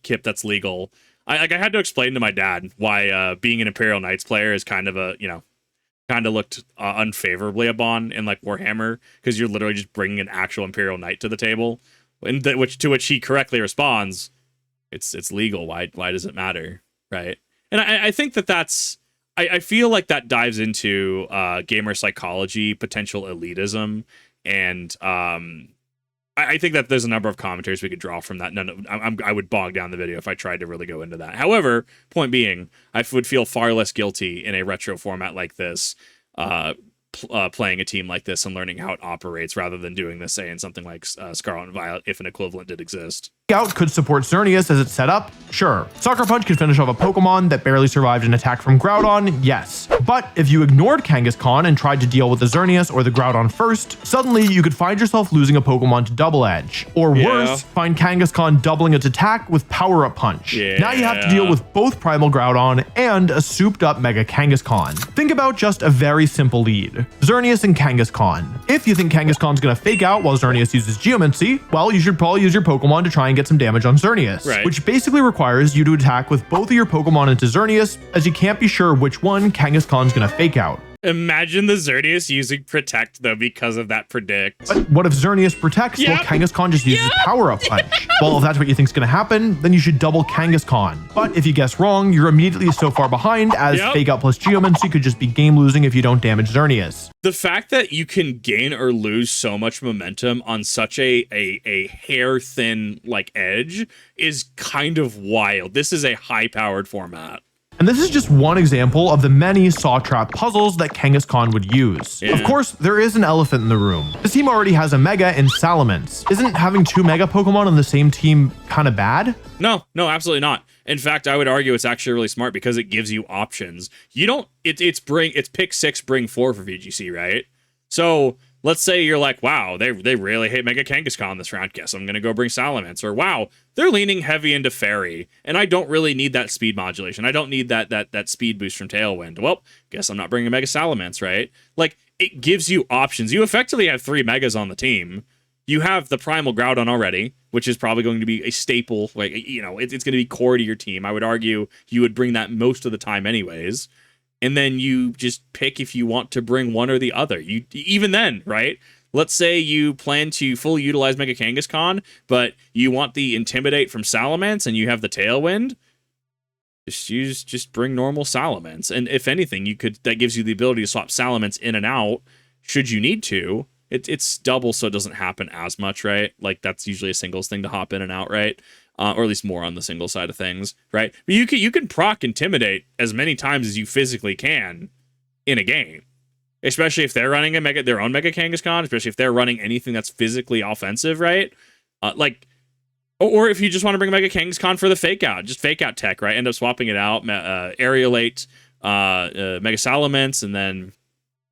Kip, that's legal. I had to explain to my dad why being an Imperial Knights player is kind of a, kind of looked unfavorably upon in like Warhammer, because you're literally just bringing an actual Imperial Knight to the table, and to which he correctly responds, it's legal. Why does it matter, right? And I think that's I feel like that dives into gamer psychology, potential elitism, and I think that there's a number of commentaries we could draw from that. I would bog down the video if I tried to really go into that. However, point being, I would feel far less guilty in a retro format like this, playing a team like this and learning how it operates, rather than doing this, say, in something like Scarlet and Violet, if an equivalent did exist. Out could support Xerneas as it's set up? Sure. Sucker Punch could finish off a Pokemon that barely survived an attack from Groudon? Yes. But if you ignored Kangaskhan and tried to deal with the Xerneas or the Groudon first, suddenly you could find yourself losing a Pokemon to Double Edge. Or worse, find Kangaskhan doubling its attack with Power Up Punch. Now you have to deal with both Primal Groudon and a souped up Mega Kangaskhan. Think about just a very simple lead: Xerneas and Kangaskhan. If you think Kangaskhan's gonna fake out while Xerneas uses Geomancy, well, you should probably use your Pokemon to try and get some damage on Xerneas, which basically requires you to attack with both of your Pokemon into Xerneas, as you can't be sure which one Kangaskhan's gonna fake out. Imagine the Xerneas using Protect, though, because of that predict. But what if Xerneas protects while Kangaskhan just uses Power Up Punch? Well, if that's what you think's gonna happen, then you should double Kangaskhan. But if you guess wrong, you're immediately so far behind, as Fake Out plus Geomancy could just be game losing if you don't damage Xerneas. The fact that you can gain or lose so much momentum on such a hair thin like edge is kind of wild. This is a high powered format. And this is just one example of the many Saw Trap puzzles that Kangaskhan would use. Of course, there is an elephant in the room. This team already has a Mega in Salamence. Isn't having two Mega Pokemon on the same team kind of bad? No, absolutely not. In fact, I would argue it's actually really smart, because it gives you options. You don't, it's pick 6, bring 4 for VGC, right? So let's say you're like, wow, they really hate Mega Kangaskhan this round. Guess I'm going to go bring Salamence. Or wow, they're leaning heavy into Fairy, and I don't really need that speed modulation. I don't need that speed boost from Tailwind. Well, guess I'm not bringing Mega Salamence, right? Like, it gives you options. You effectively have 3 Megas on the team. You have the Primal Groudon already, which is probably going to be a staple. Like, it's going to be core to your team. I would argue you would bring that most of the time anyways. And then you just pick if you want to bring one or the other. You even then, right? Let's say you plan to fully utilize Mega Kangaskhan, but you want the Intimidate from Salamence and you have the Tailwind. Just bring normal Salamence. And if anything, that gives you the ability to swap Salamence in and out should you need to. It's double, so it doesn't happen as much, right? Like, that's usually a singles thing to hop in and out, right? Or at least more on the single side of things, right? But you can proc Intimidate as many times as you physically can in a game, especially if they're running their own Mega Kangaskhan, especially if they're running anything that's physically offensive, right? Or if you just want to bring Mega Kangaskhan for the Fake Out, just Fake Out tech, right? End up swapping it out, Aerialate, Mega Salamence, and then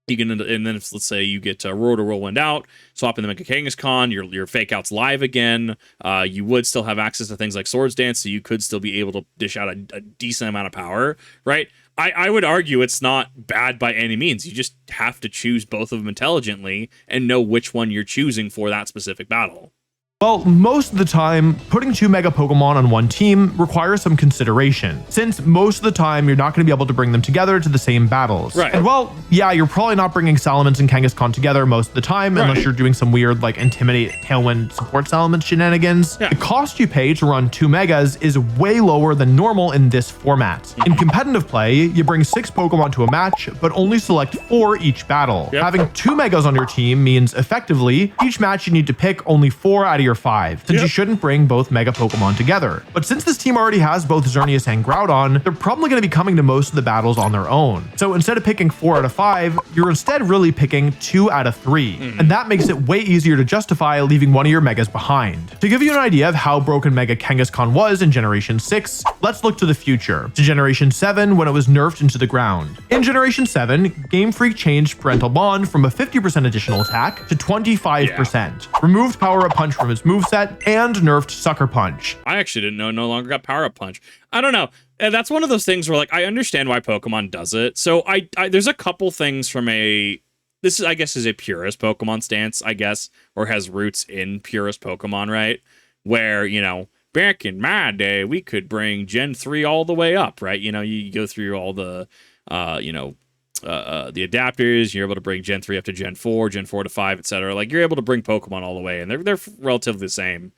you can, and then if, let's say you get Roar to Whirlwind out, swap in the Mega Kangaskhan, your Fake Out's live again. You would still have access to things like Swords Dance, so you could still be able to dish out a decent amount of power, right? I would argue it's not bad by any means. You just have to choose both of them intelligently and know which one you're choosing for that specific battle. Well, most of the time, putting 2 Mega Pokemon on one team requires some consideration, since most of the time you're not going to be able to bring them together to the same battles. Right. And well, yeah, you're probably not bringing Salamence and Kangaskhan together most of the time, unless you're doing some weird, like, Intimidate, Tailwind, Support Salamence shenanigans. The cost you pay to run 2 Megas is way lower than normal in this format. In competitive play, you bring 6 Pokemon to a match, but only select 4 each battle. Having 2 Megas on your team means, effectively, each match you need to pick only 4 out of your or 5, since you shouldn't bring both Mega Pokemon together. But since this team already has both Xerneas and Groudon, they're probably going to be coming to most of the battles on their own. So instead of picking 4 out of 5, you're instead really picking 2 out of 3. And that makes it way easier to justify leaving one of your Megas behind. To give you an idea of how broken Mega Kangaskhan was in Generation 6, let's look to the future, to Generation 7 when it was nerfed into the ground. In Generation 7, Game Freak changed Parental Bond from a 50% additional attack to 25%, removed Power Up Punch from its moveset, and nerfed Sucker Punch. I actually didn't know it no longer got Power Up Punch. I don't know. And that's one of those things where, like, I understand why Pokemon does it. So I there's a couple things from this is, I guess, is a purist Pokemon stance, I guess, or has roots in purist Pokemon, right? Where, you know, back in my day, we could bring Gen 3 all the way up, right? You know, you go through all the, the adapters, you're able to bring Gen 3 up to Gen 4, Gen 4 to 5, etc. Like, you're able to bring Pokemon all the way, and they're relatively the same.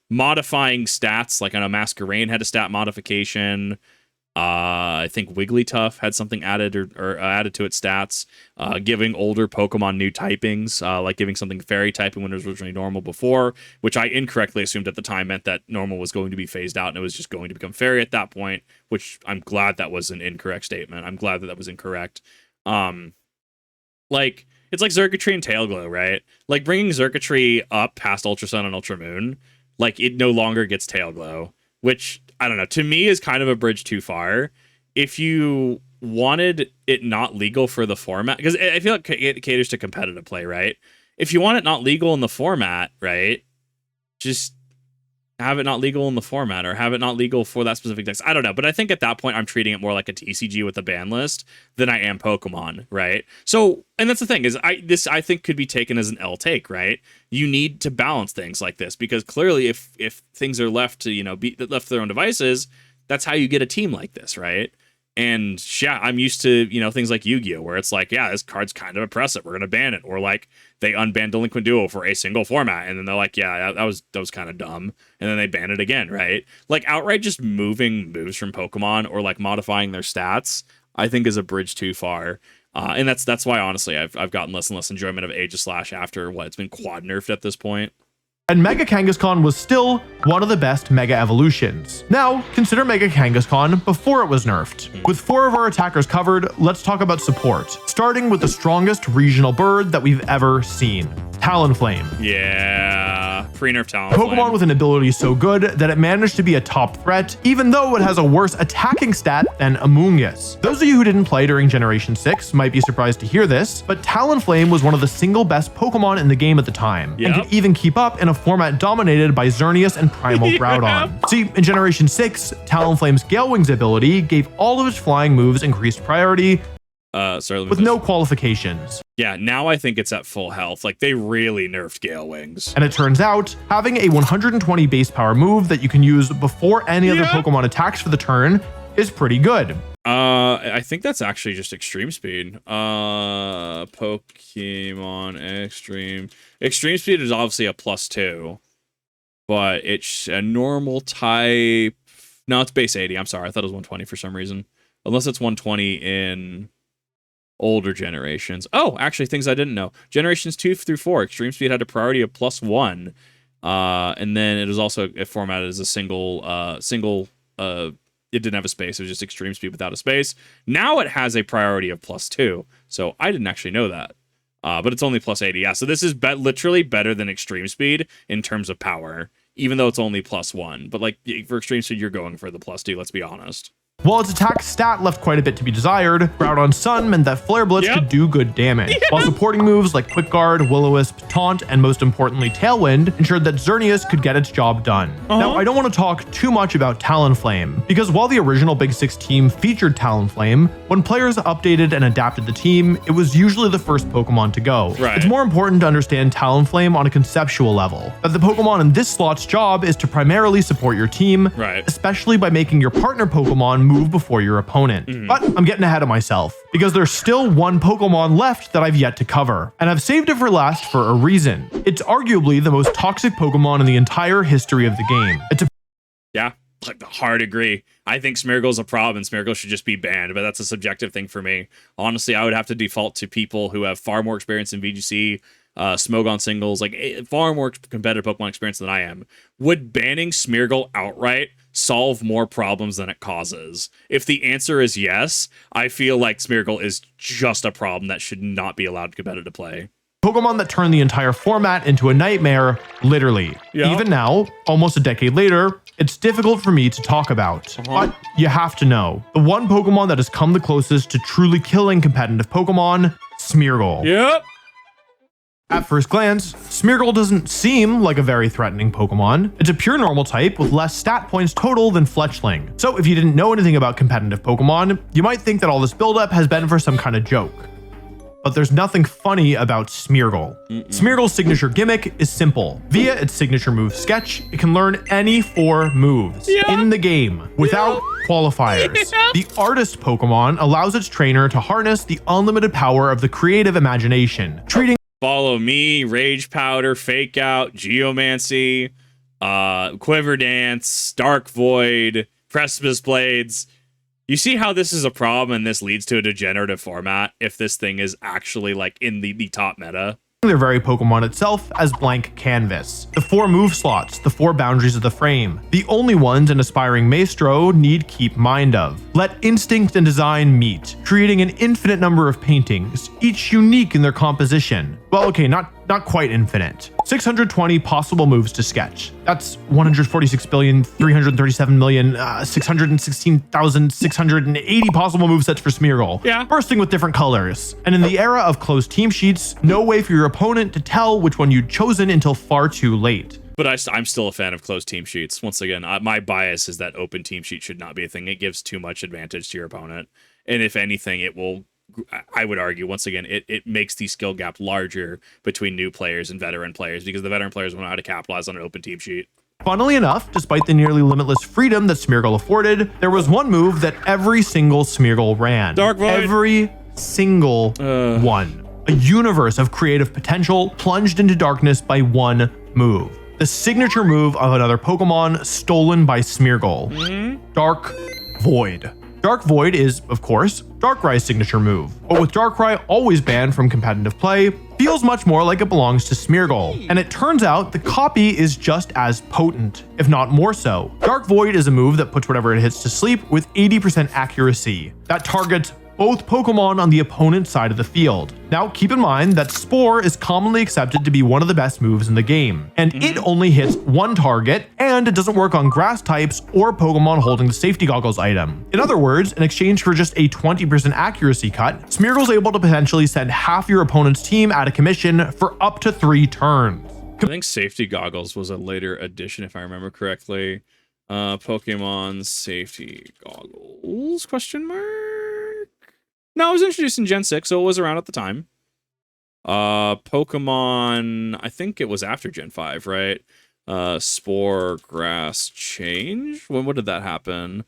Modifying stats, like I know Masquerain had a stat modification. I think Wigglytuff had something added or added to its stats, giving older Pokemon new typings, like giving something fairy typing when it was originally normal before, which I incorrectly assumed at the time meant that normal was going to be phased out and it was just going to become fairy at that point, which I'm glad that was an incorrect statement. I'm glad that was incorrect. Like, it's like Xurkitree and Tailglow, right? Like, bringing Xurkitree up past Ultra Sun and Ultra Moon, like, it no longer gets Tailglow, which, I don't know, to me is kind of a bridge too far. If you wanted it not legal for the format, because I feel like it caters to competitive play, right? If you want it not legal in the format, right, just have it not legal in the format, or have it not legal for that specific dex. I don't know, but I think at that point I'm treating it more like a TCG with a ban list than I am Pokemon, right? So, and that's the thing, is I think could be taken as an L take, right? You need to balance things like this, because clearly if things are left to, be left to their own devices, that's how you get a team like this, right? And yeah, I'm used to, things like Yu-Gi-Oh, where it's like, yeah, this card's kind of oppressive, we're gonna ban it, or like they unbanned Delinquent Duo for a single format, and then they're like, yeah, that was kind of dumb, and then they ban it again, right? Like, outright just moving moves from Pokemon or like modifying their stats, I think is a bridge too far. And that's why, honestly, I've gotten less and less enjoyment of Aegislash after it's been quad nerfed at this point. And Mega Kangaskhan was still one of the best Mega Evolutions. Now, consider Mega Kangaskhan before it was nerfed. With 4 of our attackers covered, let's talk about support, starting with the strongest regional bird that we've ever seen, Talonflame. Yeah, pre-nerf Talonflame. Pokemon with an ability so good that it managed to be a top threat, even though it has a worse attacking stat than Amoonguss. Those of you who didn't play during Generation 6 might be surprised to hear this, but Talonflame was one of the single best Pokemon in the game at the time, and could even keep up in a format dominated by Xerneas and Primal Groudon. See, in Generation 6, Talonflame's Gale Wings ability gave all of its flying moves increased priority, with no qualifications. Yeah, now I think it's at full health. Like, they really nerfed Gale Wings. And it turns out, having a 120 base power move that you can use before any other Pokemon attacks for the turn is pretty good. I think that's actually just Extreme Speed. Pokemon Extreme. Extreme Speed is obviously a +2, but it's a normal type. No, it's base 80. I'm sorry. I thought it was 120 for some reason. Unless it's 120 in older generations. Oh, actually, things I didn't know. Generations 2 through 4, Extreme Speed had a priority of +1. And then it was also formatted as a single, it didn't have a space. It was just Extreme Speed without a space. Now it has a priority of +2. So I didn't actually know that. But it's only +80. Yeah, so this is literally better than Extreme Speed in terms of power, even though it's only +1. But like, for Extreme Speed, you're going for the +2, let's be honest. While its attack stat left quite a bit to be desired, Groudon Sun meant that Flare Blitz could do good damage, while supporting moves like Quick Guard, Will-O-Wisp, Taunt, and most importantly Tailwind ensured that Xerneas could get its job done. Now, I don't want to talk too much about Talonflame, because while the original Big 6 team featured Talonflame, when players updated and adapted the team, it was usually the first Pokemon to go. It's more important to understand Talonflame on a conceptual level, that the Pokemon in this slot's job is to primarily support your team, especially by making your partner Pokemon move before your opponent. But I'm getting ahead of myself, because there's still one Pokemon left that I've yet to cover, and I've saved it for last for a reason. It's arguably the most toxic Pokemon in the entire history of the game. Like, hard agree. I think Smeargle's a problem, and Smeargle should just be banned, but that's a subjective thing for me. Honestly, I would have to default to people who have far more experience in VGC, Smogon singles, like far more competitive Pokemon experience than I am. Would banning Smeargle outright solve more problems than it causes? If the answer is yes, I feel like Smeargle is just a problem that should not be allowed in competitive play. Pokemon that turned the entire format into a nightmare, literally. Yep. Even now, almost a decade later, it's difficult for me to talk about. But you have to know, the one Pokemon that has come the closest to truly killing competitive Pokemon, Smeargle. Yep. At first glance, Smeargle doesn't seem like a very threatening Pokemon. It's a pure normal type with less stat points total than Fletchling. So if you didn't know anything about competitive Pokemon, you might think that all this buildup has been for some kind of joke. But there's nothing funny about Smeargle. Smeargle's signature gimmick is simple. Via its signature move Sketch, it can learn any 4 moves in the game without qualifiers. The Artist Pokemon allows its trainer to harness the unlimited power of the creative imagination, treating Follow Me, Rage Powder, Fake Out, Geomancy, Quiver Dance, Dark Void, Precipice Blades. You see how this is a problem and this leads to a degenerative format if this thing is actually like in the top meta? their very Pokemon itself as blank canvas. The 4 move slots, the 4 boundaries of the frame, the only ones an aspiring maestro need keep mind of. Let instinct and design meet, creating an infinite number of paintings, each unique in their composition. Well, okay, not quite infinite. 620 possible moves to sketch. That's 146,337,616,680 possible movesets for Smeargle. Yeah. Bursting with different colors. And in the era of closed team sheets, no way for your opponent to tell which one you'd chosen until far too late. But I'm still a fan of closed team sheets. Once again, my bias is that open team sheet should not be a thing. It gives too much advantage to your opponent. And if anything, it will, I would argue, once again, it makes the skill gap larger between new players and veteran players because the veteran players will know how to capitalize on an open team sheet. Funnily enough, despite the nearly limitless freedom that Smeargle afforded, there was one move that every single Smeargle ran. Dark Void. Every single one. A universe of creative potential plunged into darkness by one move. The signature move of another Pokemon stolen by Smeargle. Dark Void. Dark Void is, of course, Darkrai's signature move, but with Darkrai always banned from competitive play, feels much more like it belongs to Smeargle. And it turns out the copy is just as potent, if not more so. Dark Void is a move that puts whatever it hits to sleep with 80% accuracy. That targets both Pokemon on the opponent's side of the field. Now, keep in mind that Spore is commonly accepted to be one of the best moves in the game, and it only hits one target, and it doesn't work on grass types or Pokemon holding the safety goggles item. In other words, in exchange for just a 20% accuracy cut, Smeargle's able to potentially send half your opponent's team out of commission for up to 3 turns. I think safety goggles was a later addition, if I remember correctly. Pokemon safety goggles, question mark? No, it was introduced in Gen 6, so it was around at the time. Pokemon, I think it was after Gen 5, right? Spore Grass change? What did that happen?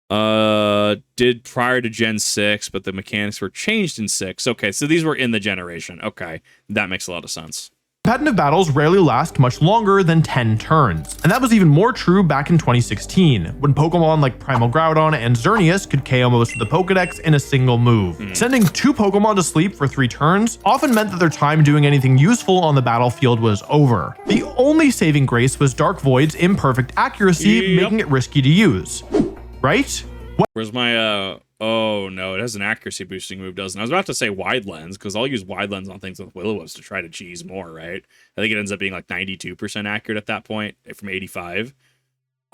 Did prior to Gen 6, but the mechanics were changed in 6. Okay, so these were in the generation. Okay, that makes a lot of sense. Competitive battles rarely last much longer than 10 turns, and that was even more true back in 2016, when Pokemon like Primal Groudon and Xerneas could KO most of the Pokedex in a single move. Sending 2 Pokemon to sleep for 3 turns often meant that their time doing anything useful on the battlefield was over. The only saving grace was Dark Void's imperfect accuracy, making it risky to use. Right? Where's my, oh no, it has an accuracy boosting move, doesn't it? I was about to say Wide Lens, because I'll use Wide Lens on things with Will-O-Wisps to try to cheese more, right? I think it ends up being like 92% accurate at that point, from 85.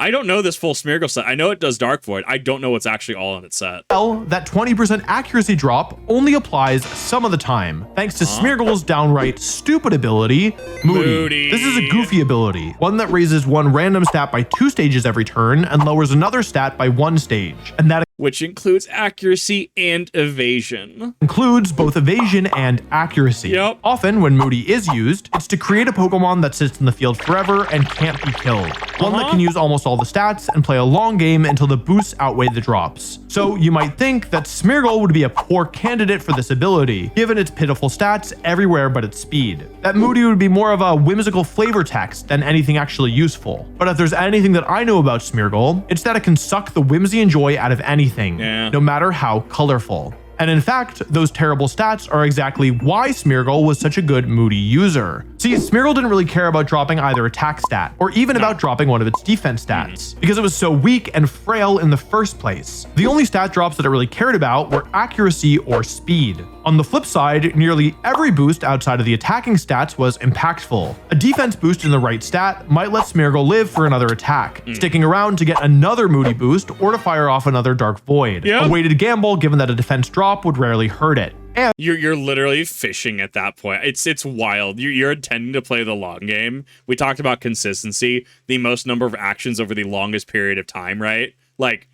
I don't know this full Smeargle set. I know it does Dark Void. I don't know what's actually all in its set. Well, that 20% accuracy drop only applies some of the time, thanks to Smeargle's downright stupid ability, Moody. This is a goofy ability, one that raises one random stat by 2 stages every turn and lowers another stat by 1 stage, and that which includes accuracy and evasion. Includes both evasion and accuracy. Often, when Moody is used, it's to create a Pokemon that sits in the field forever and can't be killed. One that can use almost all the stats and play a long game until the boosts outweigh the drops. So you might think that Smeargle would be a poor candidate for this ability, given its pitiful stats everywhere but its speed. That Moody would be more of a whimsical flavor text than anything actually useful. But if there's anything that I know about Smeargle, it's that it can suck the whimsy and joy out of anything. No matter how colorful. And in fact, those terrible stats are exactly why Smeargle was such a good moody user. See, Smeargle didn't really care about dropping either attack stat, or even about dropping one of its defense stats, because it was so weak and frail in the first place. The only stat drops that it really cared about were accuracy or speed. On the flip side, nearly every boost outside of the attacking stats was impactful. A defense boost in the right stat might let Smeargle live for another attack, sticking around to get another moody boost or to fire off another Dark Void. A weighted gamble given that a defense drop would rarely hurt it. And you're literally fishing at that point. It's wild. You're intending to play the long game. We talked about consistency, the most number of actions over the longest period of time, right? Like,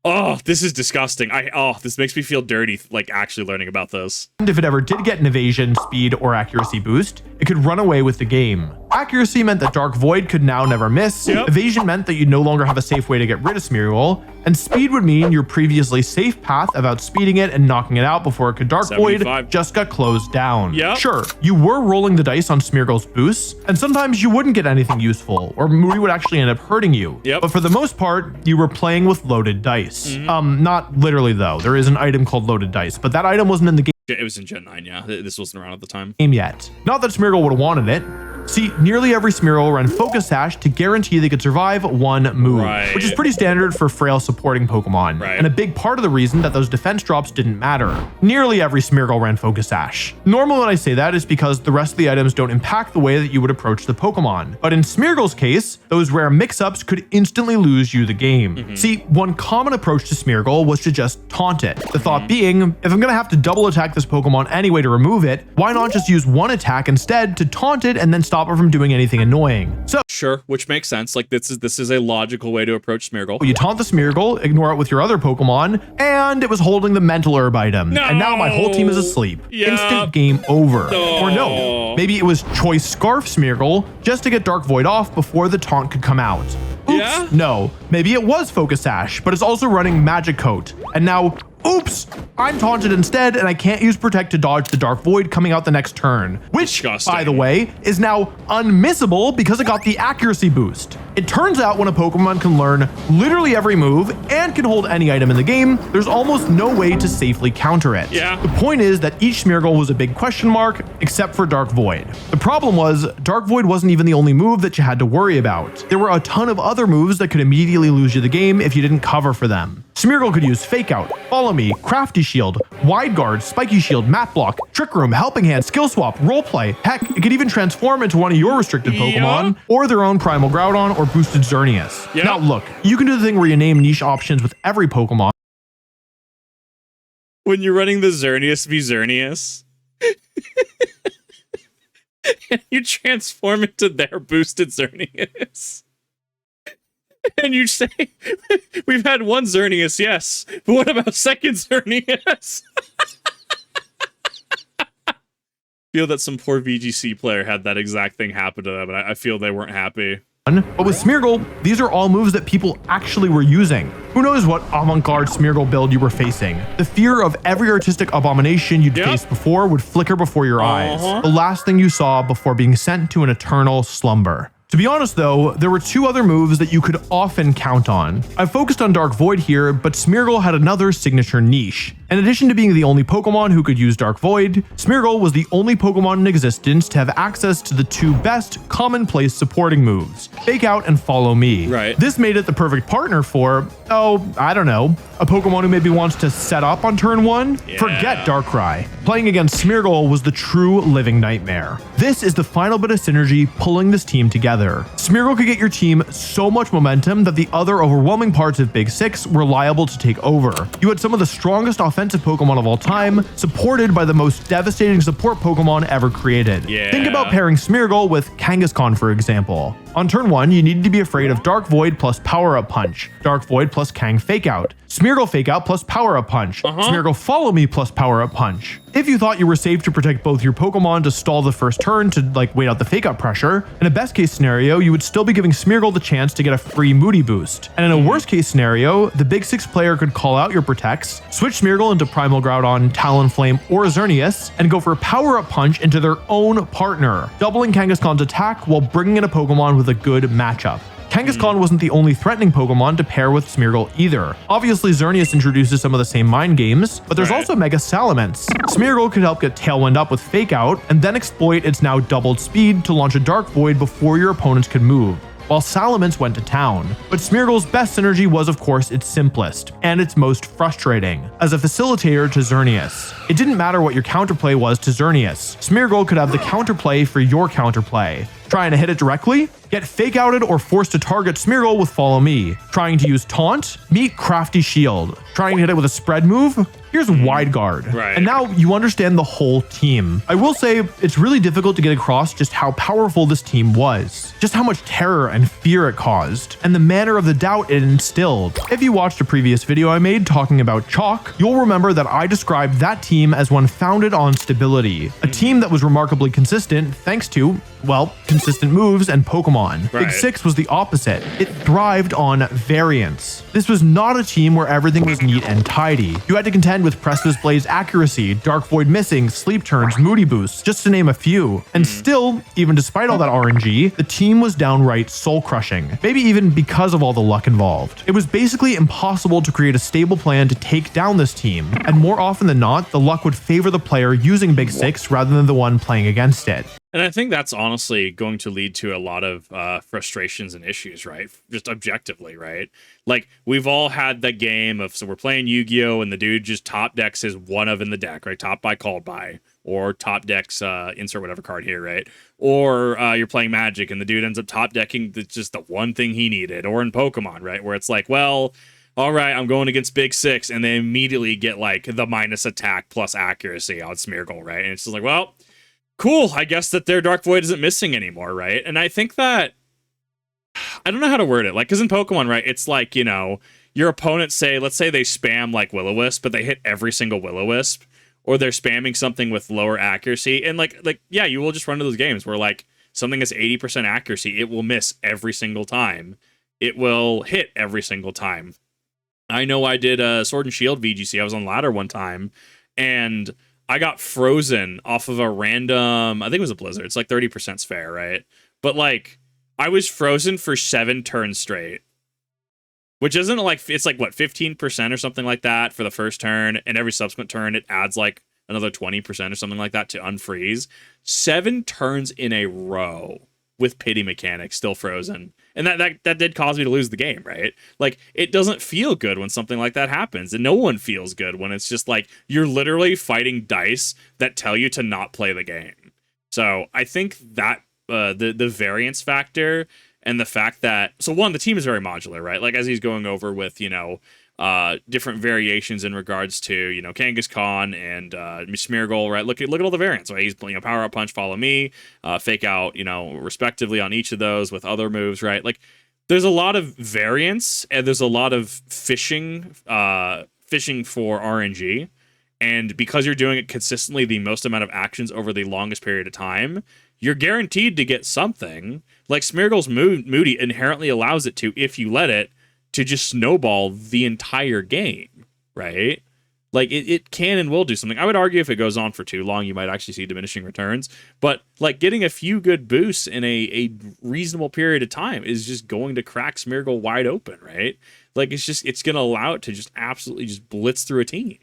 oh, this is disgusting. This makes me feel dirty, like, actually learning about this. if it ever did get an evasion, speed, or accuracy boost, it could run away with the game. Accuracy meant that Dark Void could now never miss. Evasion meant that you no longer have a safe way to get rid of Smeargle. And speed would mean your previously safe path of outspeeding it and knocking it out before it could Dark 75. Void just got closed down. Sure, you were rolling the dice on Smeargle's boosts, and sometimes you wouldn't get anything useful, or Moody would actually end up hurting you. But for the most part, you were playing with loaded dice. Not literally though. There is an item called loaded dice, but that item wasn't in the game. It was in Gen 9, yeah. This wasn't around at the time. Yet. Not that Smeargle would have wanted it. See, nearly every Smeargle ran Focus Sash to guarantee they could survive one move, which is pretty standard for frail supporting Pokemon, and a big part of the reason that those defense drops didn't matter. Nearly every Smeargle ran Focus Sash. Normally when I say that is because the rest of the items don't impact the way that you would approach the Pokemon, but in Smeargle's case, those rare mix-ups could instantly lose you the game. See, one common approach to Smeargle was to just taunt it. The thought being, if I'm gonna have to double attack this Pokemon anyway to remove it, why not just use one attack instead to taunt it and then stop it from doing anything annoying? So sure, which makes sense. Like this is a logical way to approach Smeargle. You taunt the Smeargle, ignore it with your other Pokemon, and it was holding the Mental Herb item. And now my whole team is asleep. Instant game over. Or no, maybe it was Choice Scarf Smeargle just to get Dark Void off before the taunt could come out. Oops, no, maybe it was Focus Sash, but it's also running Magic Coat. And now, oops, I'm taunted instead, and I can't use Protect to dodge the Dark Void coming out the next turn, which, by the way, is now unmissable because it got the accuracy boost. It turns out when a Pokemon can learn literally every move and can hold any item in the game, there's almost no way to safely counter it. The point is that each Smeargle was a big question mark, except for Dark Void. The problem was, Dark Void wasn't even the only move that you had to worry about. There were a ton of other moves that could immediately lose you the game if you didn't cover for them. Smeargle could use Fake Out, Follow Me, Crafty Shield, Wide Guard, Spiky Shield, Mat Block, Trick Room, Helping Hand, Skill Swap, Roleplay. Heck, it could even transform into one of your restricted Pokemon, or their own Primal Groudon or boosted Xerneas. Now look, you can do the thing where you name niche options with every Pokemon. When you're running the Xerneas v Xerneas, and you transform into their boosted Xerneas. And you say, we've had one Xerneas, yes, but what about second Xerneas? Feel that some poor VGC player had that exact thing happen to them, and I feel they weren't happy. But with Smeargle, these are all moves that people actually were using. Who knows what avant-garde Smeargle build you were facing? The fear of every artistic abomination you'd faced before would flicker before your eyes. The last thing you saw before being sent to an eternal slumber. To be honest though, there were two other moves that you could often count on. I've focused on Dark Void here, but Smeargle had another signature niche. In addition to being the only Pokemon who could use Dark Void, Smeargle was the only Pokemon in existence to have access to the two best commonplace supporting moves, Fake Out and Follow Me. This made it the perfect partner for, I don't know, a Pokemon who maybe wants to set up on turn one? Forget Darkrai. Playing against Smeargle was the true living nightmare. This is the final bit of synergy pulling this team together. Smeargle could get your team so much momentum that the other overwhelming parts of Big Six were liable to take over. You had some of the strongest offensive Pokemon of all time, supported by the most devastating support Pokemon ever created. Think about pairing Smeargle with Kangaskhan, for example. On turn 1, you needed to be afraid of Dark Void plus Power Up Punch, Dark Void plus Kang Fake Out, Smeargle Fake Out plus Power Up Punch, Smeargle Follow Me plus Power Up Punch. If you thought you were safe to protect both your Pokemon to stall the first turn to wait out the Fake Out pressure, in a best case scenario, you would still be giving Smeargle the chance to get a free Moody boost. And in a worst case scenario, the Big Six player could call out your protects, switch Smeargle into Primal Groudon, Talonflame, or Xerneas, and go for a Power Up Punch into their own partner, doubling Kangaskhan's attack while bringing in a Pokemon with a good matchup. Kangaskhan wasn't the only threatening Pokemon to pair with Smeargle either. Obviously, Xerneas introduces some of the same mind games, but there's also Mega Salamence. Smeargle could help get Tailwind up with Fake Out, and then exploit its now doubled speed to launch a Dark Void before your opponents could move, while Salamence went to town. But Smeargle's best synergy was of course its simplest, and its most frustrating, as a facilitator to Xerneas. It didn't matter what your counterplay was to Xerneas, Smeargle could have the counterplay for your counterplay. Trying to hit it directly? Get Fake Outed or forced to target Smeargle with Follow Me. Trying to use Taunt? Meet Crafty Shield. Trying to hit it with a spread move? Here's Wide Guard. And now you understand the whole team. I will say, it's really difficult to get across just how powerful this team was, just how much terror and fear it caused, and the manner of the doubt it instilled. If you watched a previous video I made talking about Chalk, you'll remember that I described that team as one founded on stability, a team that was remarkably consistent thanks to, well, consistent moves and Pokemon. Big Six was the opposite. It thrived on variance. This was not a team where everything was neat and tidy. You had to contend with Precipice Blaze accuracy, Dark Void missing, sleep turns, moody boosts, just to name a few. And still, even despite all that RNG, the team was downright soul-crushing. Maybe even because of all the luck involved. It was basically impossible to create a stable plan to take down this team, and more often than not, the luck would favor the player using Big Six rather than the one playing against it. And I think that's honestly going to lead to a lot of frustrations and issues, right? Just objectively, right? Like, we've all had the game of, so we're playing Yu-Gi-Oh! And the dude just top decks his one of in the deck, right? Top by, called by, or top decks, insert whatever card here, right? Or you're playing Magic and the dude ends up top decking just the one thing he needed, or in Pokemon, right? Where it's like, well, all right, I'm going against Big Six, and they immediately get like the minus attack plus accuracy on Smeargle, right? And it's just like, well, cool, I guess that their Dark Void isn't missing anymore, right? And I think that, I don't know how to word it, like, because in Pokemon, right, it's like, you know, your opponents say, let's say they spam like Will-O-Wisp, but they hit every single Will-O-Wisp, or they're spamming something with lower accuracy, and like yeah, you will just run into those games where like something has 80% accuracy, it will miss every single time, it will hit every single time. I know I did a Sword and Shield VGC, I was on ladder one time, and I got frozen off of a random, I think it was a blizzard. It's like 30% fair, right? But like, I was frozen for 7 turns straight, which isn't like, it's like what, 15% or something like that for the first turn, and every subsequent turn it adds like another 20% or something like that to unfreeze. 7 turns in a row with pity mechanics still frozen. And that did cause me to lose the game, right? Like, it doesn't feel good when something like that happens, and no one feels good when it's just like you're literally fighting dice that tell you to not play the game. So I think that the variance factor and the fact that, so one, the team is very modular, right? Like, as he's going over with, you know, different variations in regards to, you know, Kangaskhan and Smeargle, right? Look at all the variants, right? He's playing a Power Up Punch, Follow Me, Fake Out, you know, respectively on each of those with other moves, right? Like, there's a lot of variance and there's a lot of fishing for RNG. And because you're doing it consistently, the most amount of actions over the longest period of time, you're guaranteed to get something. Like, Smeargle's Moody inherently allows it to, if you let it, to just snowball the entire game, right? Like, it can and will do something. I would argue if it goes on for too long, you might actually see diminishing returns. But, like, getting a few good boosts in a reasonable period of time is just going to crack Smeargle wide open, right? Like, it's going to allow it to just absolutely just blitz through a team.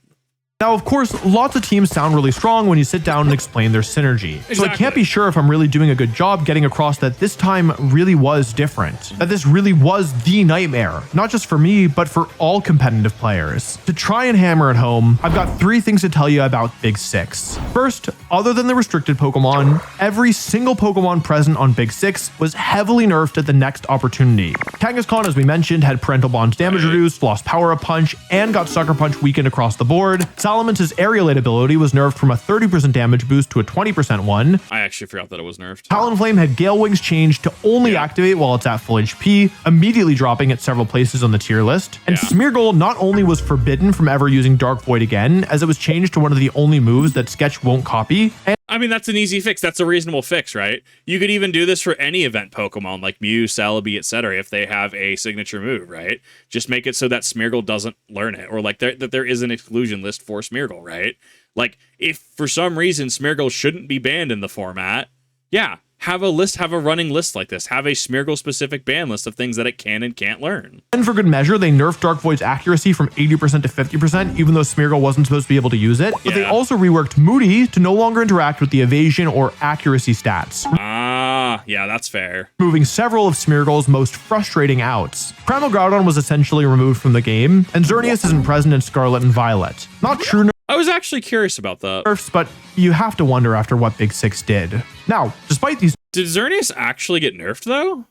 Now, of course, lots of teams sound really strong when you sit down and explain their synergy. Exactly. So I can't be sure if I'm really doing a good job getting across that this time really was different. That this really was the nightmare, not just for me, but for all competitive players. To try and hammer it home, I've got 3 things to tell you about Big Six. First, other than the restricted Pokemon, every single Pokemon present on Big Six was heavily nerfed at the next opportunity. Kangaskhan, as we mentioned, had Parental Bond's damage reduced, lost Power Up Punch, and got Sucker Punch weakened across the board. Salamence's Aerialate ability was nerfed from a 30% damage boost to a 20% one. I actually forgot that it was nerfed. Talonflame had Gale Wings changed to only activate while it's at full HP, immediately dropping at several places on the tier list. And Smeargle not only was forbidden from ever using Dark Void again, as it was changed to one of the only moves that Sketch won't copy. And I mean, that's an easy fix. That's a reasonable fix, right? You could even do this for any event Pokemon like Mew, Celebi, etc. if they have a signature move, right? Just make it so that Smeargle doesn't learn it, or like that there is an exclusion list for Smeargle, right? Like, if for some reason Smeargle shouldn't be banned in the format, yeah, have a running list like this. Have a Smeargle specific ban list of things that it can and can't learn. And for good measure, they nerfed Dark Void's accuracy from 80% to 50%, even though Smeargle wasn't supposed to be able to use it. But they also reworked Moody to no longer interact with the evasion or accuracy stats. Ah, yeah, that's fair. Moving several of Smeargle's most frustrating outs. Primal Groudon was essentially removed from the game, and Xerneas isn't present in Scarlet and Violet. Not true I was actually curious about that. nerfs, but you have to wonder after what Big Six did. Now, despite these Did Xerneas actually get nerfed though?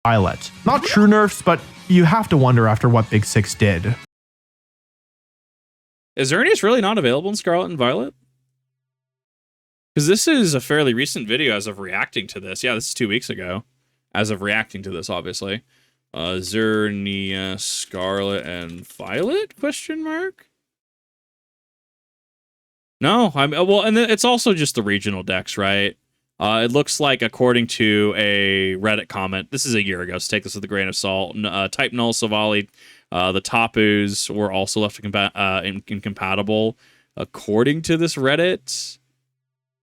Violet. Not true nerfs, but you have to wonder after what Big Six did. Is Xerneas really not available in Scarlet and Violet? Because this is a fairly recent video as of reacting to this. Yeah, this is 2 weeks ago. As of reacting to this, obviously. Xerneas, Scarlet, and Violet? Question mark? No, well, and it's also just the regional decks, right? It looks like, according to a Reddit comment, this is a year ago, so take this with a grain of salt. Type Null, Savali, the Tapus were also left incompatible, according to this Reddit.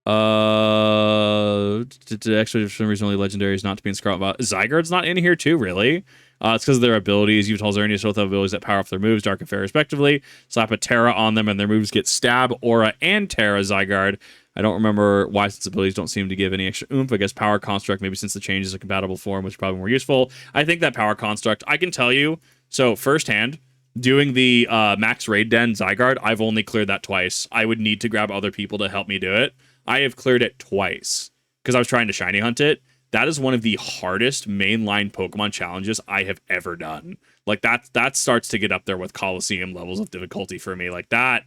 Actually, for some reason, only Legendary is not to be in Scarlet. Zygarde's not in here too, really. It's because of their abilities. Utah Xerneas both have abilities that power up their moves, Dark and Fair respectively. Slap a Terra on them, and their moves get Stab, Aura, and Terra Zygarde. I don't remember why, since abilities don't seem to give any extra oomph. I guess Power Construct, maybe since the change is a compatible form, which is probably more useful. I think that Power Construct, I can tell you, so firsthand, doing the Max Raid Den Zygarde, I've only cleared that twice. I would need to grab other people to help me do it. I have cleared it twice because I was trying to shiny hunt it. That is one of the hardest mainline Pokemon challenges I have ever done. Like, that starts to get up there with Coliseum levels of difficulty for me. Like, that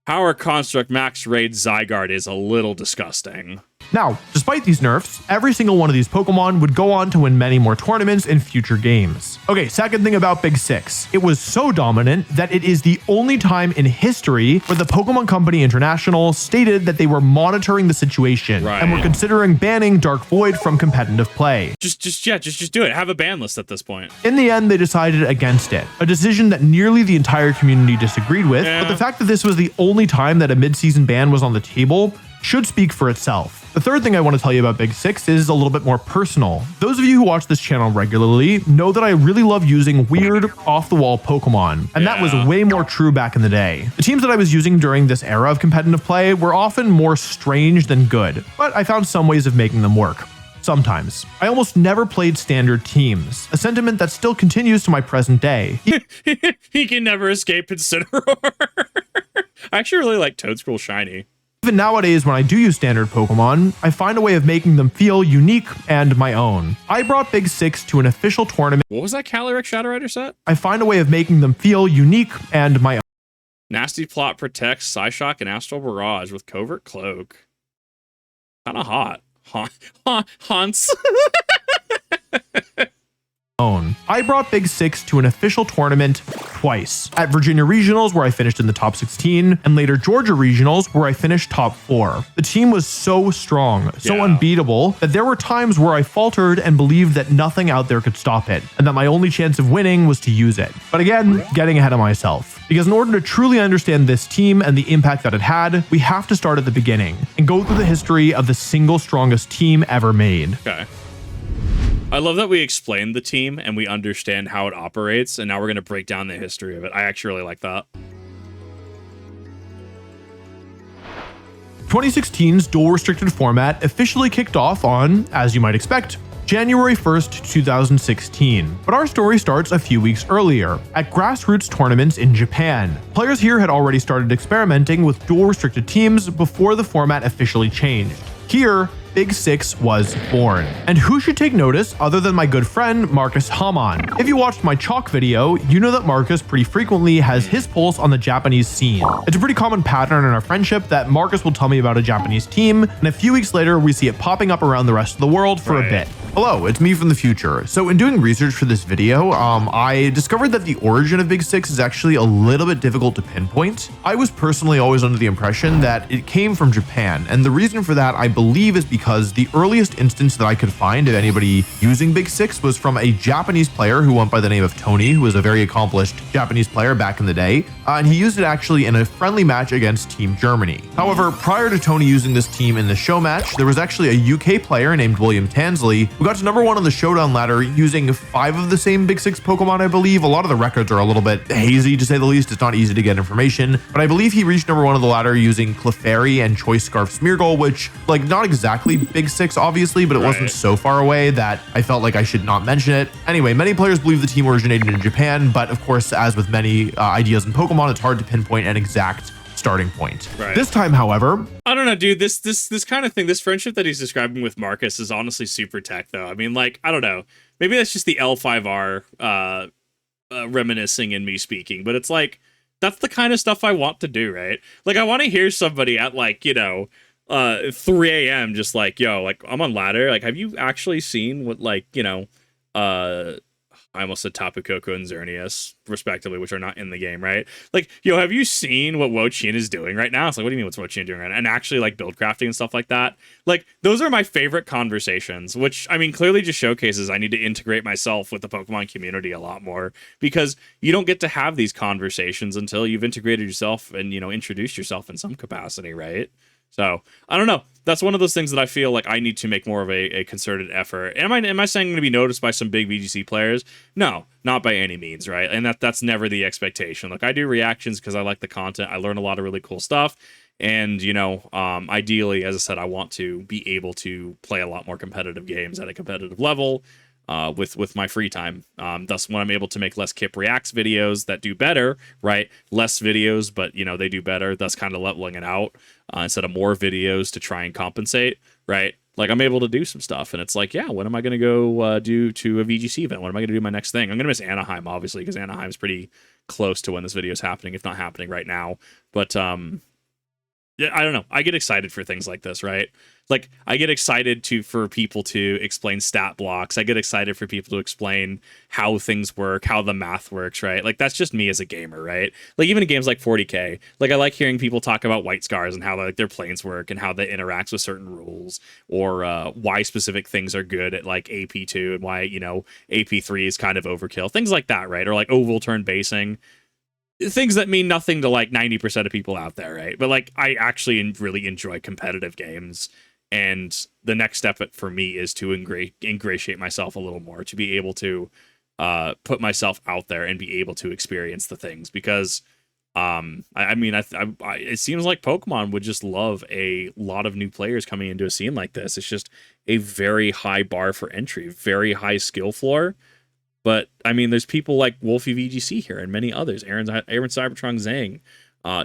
Power Construct Max Raid Zygarde is a little disgusting. Now, despite these nerfs, every single one of these Pokemon would go on to win many more tournaments in future games. Okay, second thing about Big Six. It was so dominant that it is the only time in history where the Pokemon Company International stated that they were monitoring the situation and were considering banning Dark Void from competitive play. Just do it. Have a ban list at this point. In the end, they decided against it, a decision that nearly the entire community disagreed with, but the fact that this was the only time that a mid-season ban was on the table should speak for itself. The third thing I want to tell you about Big Six is a little bit more personal. Those of you who watch this channel regularly know that I really love using weird, off-the-wall Pokemon, and that was way more true back in the day. The teams that I was using during this era of competitive play were often more strange than good, but I found some ways of making them work. Sometimes. I almost never played standard teams, a sentiment that still continues to my present day. He can never escape Incineroar. I actually really like Toedscruel Shiny. Even nowadays, when I do use standard Pokemon, I find a way of making them feel unique and my own. I brought Big Six to an official tournament. What was that Calyrex Shadow Rider set? I find a way of making them feel unique and my own. Nasty Plot protects Psyshock and Astral Barrage with Covert Cloak. Kinda hot. Haunts. I brought Big Six to an official tournament twice. At Virginia Regionals, where I finished in the top 16, and later Georgia Regionals, where I finished top 4. The team was so strong, so unbeatable, that there were times where I faltered and believed that nothing out there could stop it, and that my only chance of winning was to use it. But again, getting ahead of myself. Because in order to truly understand this team and the impact that it had, we have to start at the beginning, and go through the history of the single strongest team ever made. Okay. I love that we explained the team and we understand how it operates, and now we're going to break down the history of it. I actually really like that. 2016's dual restricted format officially kicked off on, as you might expect, January 1st, 2016. But our story starts a few weeks earlier, at grassroots tournaments in Japan. Players here had already started experimenting with dual restricted teams before the format officially changed. Here, Big Six was born. And who should take notice other than my good friend, Marcus Hamann? If you watched my Chalk video, you know that Marcus pretty frequently has his pulse on the Japanese scene. It's a pretty common pattern in our friendship that Marcus will tell me about a Japanese team, and a few weeks later, we see it popping up around the rest of the world for a bit. Hello, it's me from the future. So in doing research for this video, I discovered that the origin of Big Six is actually a little bit difficult to pinpoint. I was personally always under the impression that it came from Japan, and the reason for that, I believe, is because the earliest instance that I could find of anybody using Big Six was from a Japanese player who went by the name of Tony, who was a very accomplished Japanese player back in the day, and he used it actually in a friendly match against Team Germany. However, prior to Tony using this team in the show match, there was actually a UK player named William Tansley who got to #1 on the Showdown ladder using 5 of the same Big Six Pokemon, I believe. A lot of the records are a little bit hazy, to say the least. It's not easy to get information, but I believe he reached #1 on the ladder using Clefairy and Choice Scarf Smeargle, which, like, not exactly Big Six, obviously, but it wasn't so far away that I felt like I should not mention it. Anyway, many players believe the team originated in Japan, but of course, as with many ideas in Pokemon, it's hard to pinpoint an exact starting point. This time, however, I don't know, dude, this kind of thing, this friendship that he's describing with Marcus is honestly super tech, though. I mean, like, I don't know, maybe that's just the L5R reminiscing in me speaking, but it's like, that's the kind of stuff I want to do, right? Like, I want to hear somebody at, like, 3 a.m. just like, yo, like, I'm on ladder, like, have you actually seen what, like, I almost said Tapu Koko and Xerneas, respectively, which are not in the game, right? Like, yo, have you seen what Wo-Chien is doing right now? It's like, what do you mean, what's Wo-Chien doing right now? And actually, like, build crafting and stuff like that. Like, those are my favorite conversations, which, I mean, clearly just showcases I need to integrate myself with the Pokemon community a lot more, because you don't get to have these conversations until you've integrated yourself and, introduced yourself in some capacity, right? So, I don't know. That's one of those things that I feel like I need to make more of a concerted effort. Am I saying I'm going to be noticed by some big VGC players? No, not by any means, right? And that's never the expectation. Like, I do reactions because I like the content. I learn a lot of really cool stuff. And, ideally, as I said, I want to be able to play a lot more competitive games at a competitive level with my free time. Thus, when I'm able to make less Kip Reacts videos that do better, right? Less videos, but, they do better, thus kind of leveling it out instead of more videos to try and compensate, right? Like, I'm able to do some stuff, and it's like, yeah, when am I going to go do to a VGC event? When am I going to do my next thing? I'm going to miss Anaheim, obviously, because Anaheim's pretty close to when this video is happening, if not happening right now. But, yeah, I don't know. I get excited for things like this, right? Like, I get excited for people to explain stat blocks. I get excited for people to explain how things work, how the math works, right? Like, that's just me as a gamer, right? Like, even in games like 40K, like, I like hearing people talk about White Scars and how, like, their planes work and how they interact with certain rules, or why specific things are good at, like, AP2 and why, AP3 is kind of overkill. Things like that, right? Or, like, oval turn basing. Things that mean nothing to, like, 90% of people out there, right? But, like, I actually really enjoy competitive games, and the next step for me is to ingratiate myself a little more, to be able to put myself out there and be able to experience the things, because it seems like Pokemon would just love a lot of new players coming into a scene like this. It's just a very high bar for entry, very high skill floor. But, I mean, there's people like WolfeyVGC here and many others, Aaron Cybertron Zhang,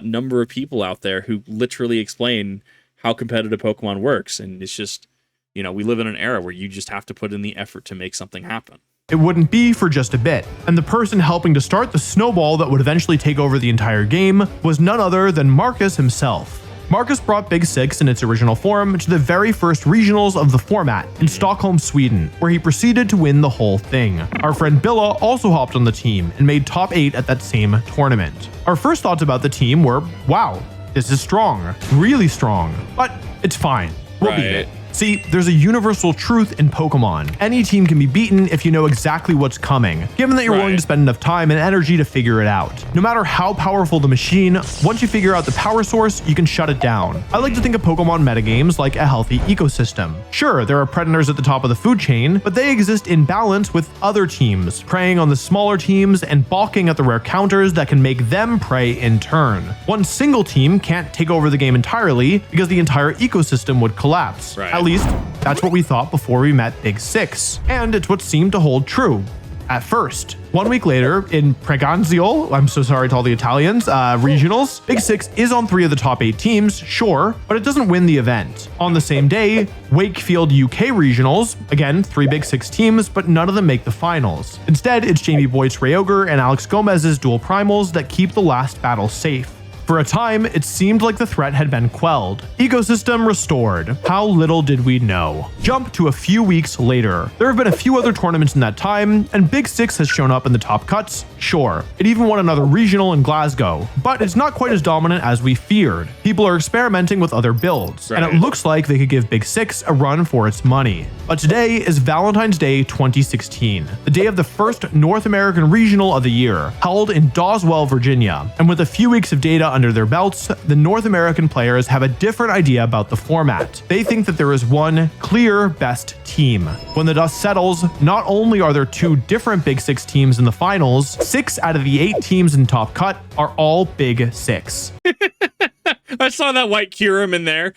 number of people out there who literally explain how competitive Pokemon works. And it's just, we live in an era where you just have to put in the effort to make something happen. It wouldn't be for just a bit. And the person helping to start the snowball that would eventually take over the entire game was none other than Marcus himself. Marcus brought Big Six in its original form to the very first regionals of the format in Stockholm, Sweden, where he proceeded to win the whole thing. Our friend Billa also hopped on the team and made top 8 at that same tournament. Our first thoughts about the team were, wow, this is strong, really strong, but it's fine, we'll beat it. See, there's a universal truth in Pokemon. Any team can be beaten if you know exactly what's coming, given that you're willing to spend enough time and energy to figure it out. No matter how powerful the machine, once you figure out the power source, you can shut it down. I like to think of Pokemon metagames like a healthy ecosystem. Sure, there are predators at the top of the food chain, but they exist in balance with other teams, preying on the smaller teams and balking at the rare counters that can make them prey in turn. One single team can't take over the game entirely because the entire ecosystem would collapse. At least, that's what we thought before we met Big Six, and it's what seemed to hold true. At first. 1 week later, in Preganzio, I'm so sorry to all the Italians, regionals, Big Six is on 3 of the top 8 teams, sure, but it doesn't win the event. On the same day, Wakefield UK regionals, again, 3 Big Six teams, but none of them make the finals. Instead, it's Jamie Boyd's Rayogre and Alex Gomez's dual primals that keep the last battle safe. For a time, it seemed like the threat had been quelled. Ecosystem restored. How little did we know? Jump to a few weeks later. There have been a few other tournaments in that time, and Big Six has shown up in the top cuts, sure. It even won another regional in Glasgow, but it's not quite as dominant as we feared. People are experimenting with other builds, and it looks like they could give Big Six a run for its money. But today is Valentine's Day 2016, the day of the first North American regional of the year, held in Doswell, Virginia. And with a few weeks of data under their belts, the North American players have a different idea about the format. They think that there is one clear best team. When the dust settles, not only are there 2 different Big Six teams in the finals, 6 out of the 8 teams in top cut are all Big Six. I saw that White Curum in there.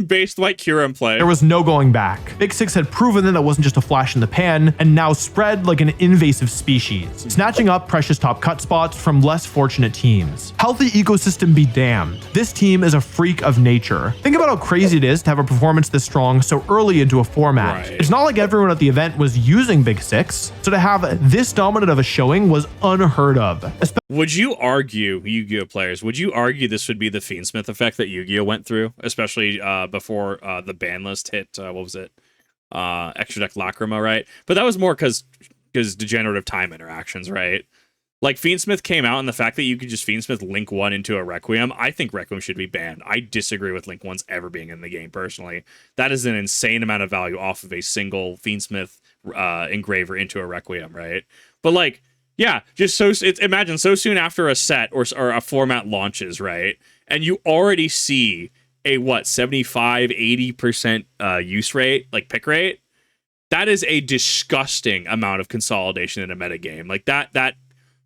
Based White Curum play. There was no going back. Big Six had proven that it wasn't just a flash in the pan, and now spread like an invasive species, snatching up precious top cut spots from less fortunate teams. Healthy ecosystem be damned. This team is a freak of nature. Think about how crazy it is to have a performance this strong so early into a format. Right. It's not like everyone at the event was using Big Six, so to have this dominant of a showing was unheard of. Would you argue, Yu-Gi-Oh players, would you argue this would be the Fiendsmith effect that Yu-Gi-Oh went through, especially before the ban list hit, what was it? Extra Deck Lacrima, right? But that was more because degenerative time interactions, right? Like, Fiendsmith came out, and the fact that you could just Fiendsmith Link 1 into a Requiem, I think Requiem should be banned. I disagree with Link 1's ever being in the game, personally. That is an insane amount of value off of a single Fiendsmith engraver into a Requiem, right? But, like, yeah, just imagine so soon after a set or a format launches, right? And you already see a 75-80% use rate, like pick rate. That is a disgusting amount of consolidation in a metagame. Like that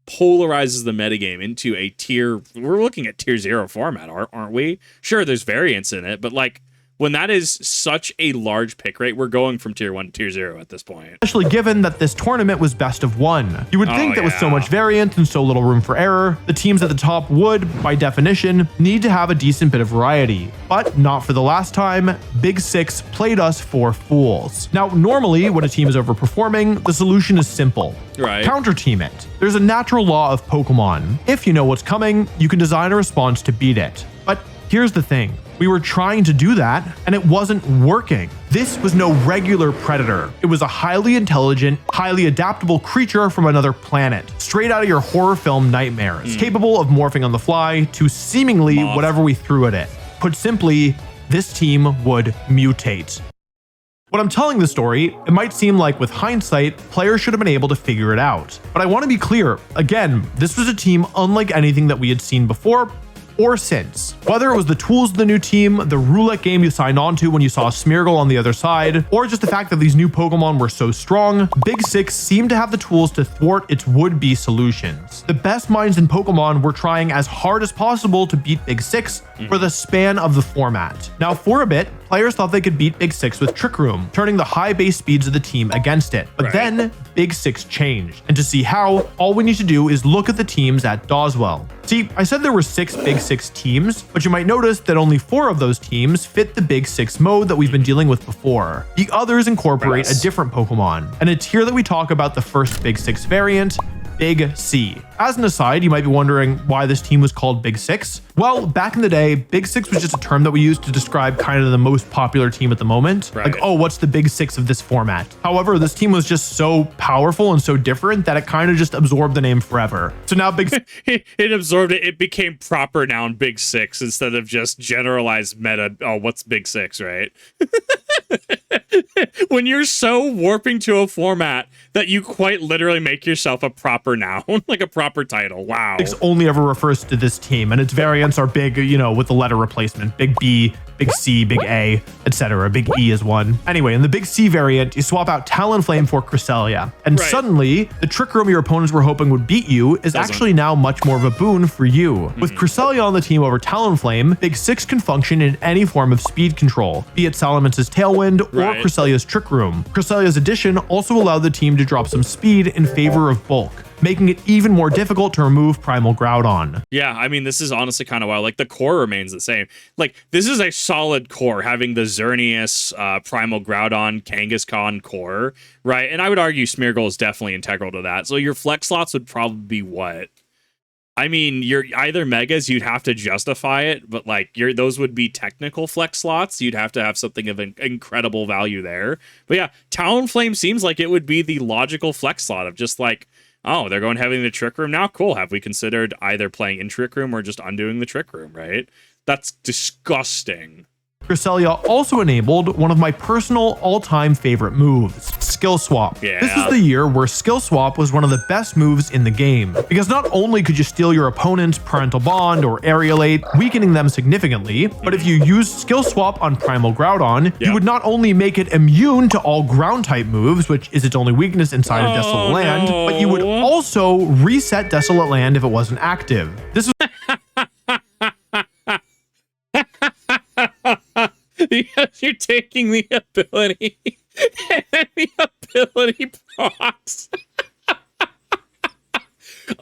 polarizes the metagame into a tier. We're looking at tier 0 format, aren't we? Sure, there's variance in it, but like, when that is such a large pick rate, we're going from tier 1 to tier 0 at this point. Especially given that this tournament was best of 1. You would think that with so much variance and so little room for error, the teams at the top would, by definition, need to have a decent bit of variety. But not for the last time, Big Six played us for fools. Now, normally, when a team is overperforming, the solution is simple. Right. Counter team it. There's a natural law of Pokemon. If you know what's coming, you can design a response to beat it. But here's the thing. We were trying to do that, and it wasn't working. This was no regular predator. It was a highly intelligent, highly adaptable creature from another planet, straight out of your horror film nightmares, capable of morphing on the fly to seemingly whatever we threw at it. Put simply, this team would mutate. When I'm telling the story, it might seem like with hindsight, players should have been able to figure it out. But I want to be clear, again, this was a team unlike anything that we had seen before, or since. Whether it was the tools of the new team, the roulette game you signed on to when you saw Smeargle on the other side, or just the fact that these new Pokemon were so strong, Big Six seemed to have the tools to thwart its would-be solutions. The best minds in Pokemon were trying as hard as possible to beat Big Six for the span of the format. Now, for a bit, players thought they could beat Big Six with Trick Room, turning the high base speeds of the team against it. But then, Big Six changed. And to see how, all we need to do is look at the teams at Doswell. See, I said there were 6 Big Six teams, but you might notice that only 4 of those teams fit the Big Six mode that we've been dealing with before. The others incorporate a different Pokemon. And it's here that we talk about the first Big Six variant, Big C. As an aside, you might be wondering why this team was called Big Six. Well, back in the day, Big Six was just a term that we used to describe kind of the most popular team at the moment. Like, oh, what's the Big Six of this format? However, this team was just so powerful and so different that it kind of just absorbed the name forever. So now Big it absorbed it. It became proper noun Big Six instead of just generalized meta. Oh, what's Big Six, right? When you're so warping to a format that you quite literally make yourself a proper noun, like a proper title. Wow. Six only ever refers to this team, and its variants are big, you know, with the letter replacement. Big B, Big C, Big A, etc. Big E is one. Anyway, in the Big C variant, you swap out Talonflame for Cresselia, and suddenly, the Trick Room your opponents were hoping would beat you is actually now much more of a boon for you. With Cresselia on the team over Talonflame, Big Six can function in any form of speed control, be it Salamence's Tailwind or Cresselia's Trick Room. Cresselia's addition also allowed the team to drop some speed in favor of bulk, making it even more difficult to remove Primal Groudon. Yeah, I mean, this is honestly kind of wild. Like, the core remains the same. Like, this is a solid core, having the Xerneas, Primal Groudon, Kangaskhan core, right? And I would argue Smeargle is definitely integral to that. So your flex slots would probably be what? I mean, you're either megas, you'd have to justify it, but like those would be technical flex slots. You'd have to have something of an incredible value there. But yeah, Talonflame seems like it would be the logical flex slot of just like, oh, they're going heavy in the Trick Room now? Cool. Have we considered either playing in Trick Room or just undoing the Trick Room, right? That's disgusting. Cresselia also enabled one of my personal all-time favorite moves, Skill Swap. Yeah. This is the year where Skill Swap was one of the best moves in the game, because not only could you steal your opponent's Parental Bond or Aerialate, weakening them significantly, but if you used Skill Swap on Primal Groudon, you would not only make it immune to all ground-type moves, which is its only weakness inside of Desolate Land, but you would also reset Desolate Land if it wasn't active. This was because you're taking the ability and the ability procs.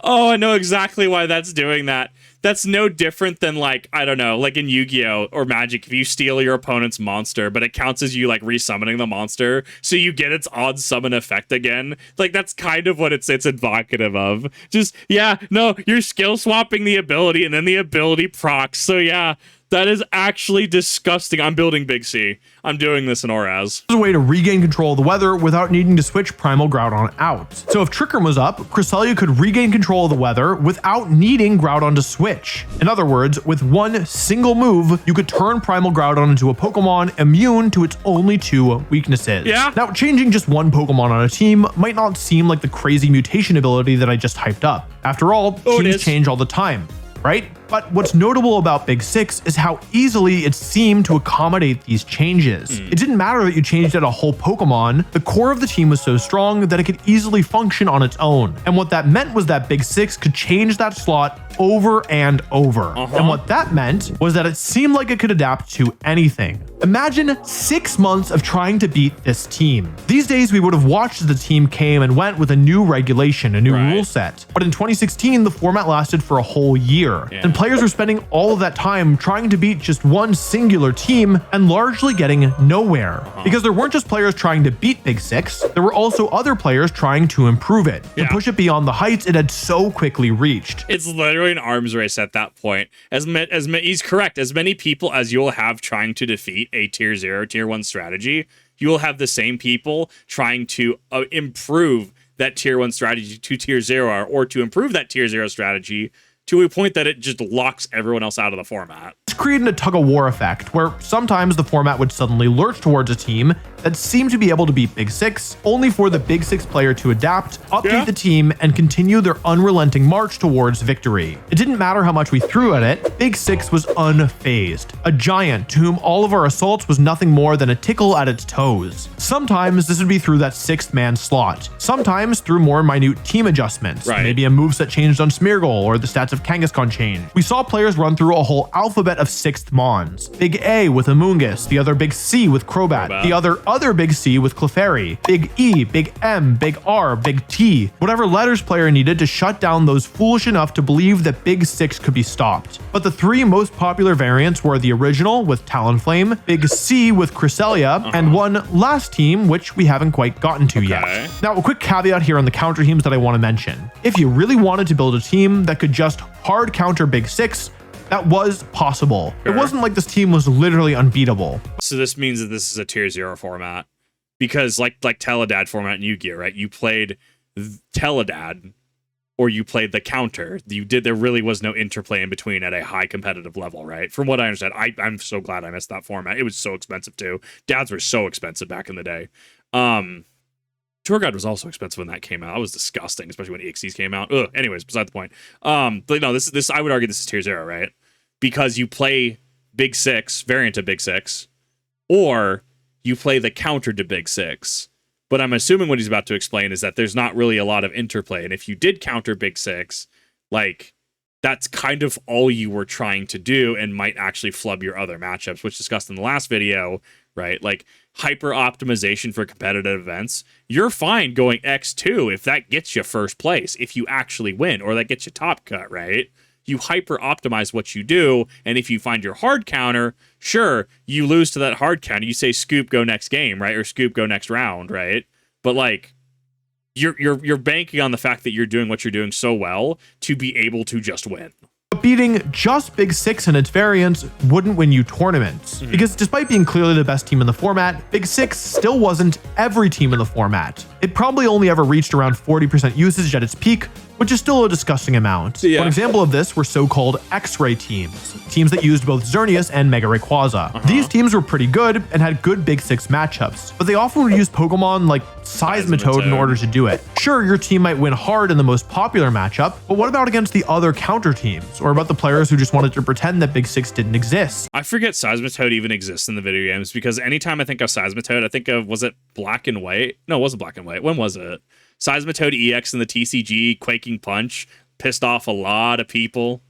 Oh, I know exactly why that's doing that. That's no different than like, I don't know, like in Yu-Gi-Oh! Or Magic, if you steal your opponent's monster, but it counts as you like resummoning the monster, so you get its odd summon effect again. Like that's kind of what it's evocative of. Just, yeah, no, you're skill swapping the ability and then the ability procs. So yeah, that is actually disgusting. I'm building Big C. I'm doing this in Oraz. a way to regain control of the weather without needing to switch Primal Groudon out. So if Trick Room was up, Cresselia could regain control of the weather without needing Groudon to switch. In other words, with one single move, you could turn Primal Groudon into a Pokemon immune to its only 2 weaknesses. Yeah. Now, changing just one Pokemon on a team might not seem like the crazy mutation ability that I just hyped up. After all, teams change all the time, right? But what's notable about Big 6 is how easily it seemed to accommodate these changes. It didn't matter that you changed out a whole Pokemon, the core of the team was so strong that it could easily function on its own. And what that meant was that Big 6 could change that slot over and over. And what that meant was that it seemed like it could adapt to anything. Imagine 6 months of trying to beat this team. These days, we would have watched as the team came and went with a new regulation, a new rule set. But in 2016, the format lasted for a whole year. And players were spending all of that time trying to beat just one singular team and largely getting nowhere. Because there weren't just players trying to beat Big 6, there were also other players trying to improve it and push it beyond the heights it had so quickly reached. It's literally an arms race at that point. He's correct. As many people as you'll have trying to defeat a tier 0, tier 1 strategy, you will have the same people trying to improve that tier 1 strategy to tier 0 or to improve that tier 0 strategy to a point that it just locks everyone else out of the format. This created a tug-of-war effect, where sometimes the format would suddenly lurch towards a team that seemed to be able to beat Big 6, only for the Big 6 player to adapt, update the team, and continue their unrelenting march towards victory. It didn't matter how much we threw at it, Big 6 was unfazed. A giant to whom all of our assaults was nothing more than a tickle at its toes. Sometimes this would be through that 6th man slot. Sometimes through more minute team adjustments. Maybe a moveset changed on Smeargle, or the stats of Kangaskhan changed. We saw players run through a whole alphabet of 6th Mons. Big A with Amoonguss, the other Big C with Crobat, the other Big C with Clefairy, Big E, Big M, Big R, Big T, whatever letters player needed to shut down those foolish enough to believe that Big 6 could be stopped. But the 3 most popular variants were the original with Talonflame, Big C with Cresselia, and one last team which we haven't quite gotten to yet. Now, a quick caveat here on the counter teams that I want to mention. If you really wanted to build a team that could just hard counter Big 6, that was possible. It wasn't like this team was literally unbeatable. So this means that this is a tier 0 format, because like Teledad format in Yu-Gi-Oh, right? You played Teledad or you played the counter. There really was no interplay in between at a high competitive level, right? From what I understand, I'm so glad I missed that format. It was so expensive too. Dads were so expensive back in the day. Tour Guide was also expensive when that came out. It was disgusting, especially when EXCs came out. Ugh, anyways, beside the point. But no, this I would argue this is tier 0, right? Because you play Big 6, variant of Big 6, or you play the counter to Big 6. But I'm assuming what he's about to explain is that there's not really a lot of interplay. And if you did counter Big 6, like, that's kind of all you were trying to do and might actually flub your other matchups, which discussed in the last video, right? Like, hyper optimization for competitive events. You're fine going X2 if that gets you first place, if you actually win, or that gets you top cut, right? You hyper optimize what you do, and if you find your hard counter, sure, you lose to that hard counter. You say scoop, go next game, right? Or scoop, go next round, right? But like, you're banking on the fact that you're doing what you're doing so well to be able to just win. But beating just Big Six and its variants wouldn't win you tournaments, because despite being clearly the best team in the format, Big Six still wasn't every team in the format. It probably only ever reached around 40% usage at its peak, which is still a disgusting amount. Yeah. One example of this were so-called X-ray teams that used both Xerneas and Mega Rayquaza. These teams were pretty good and had good Big Six matchups, but they often would use Pokemon like Seismitoad in order to do it. Sure, your team might win hard in the most popular matchup, but what about against the other counter teams, or about the players who just wanted to pretend that Big Six didn't exist? I forget Seismitoad even exists in the video games, because anytime I think of Seismitoad, I think of, was it Black and White? No, it wasn't Black and White. When was it? Seismitoad EX in the TCG, Quaking Punch, pissed off a lot of people.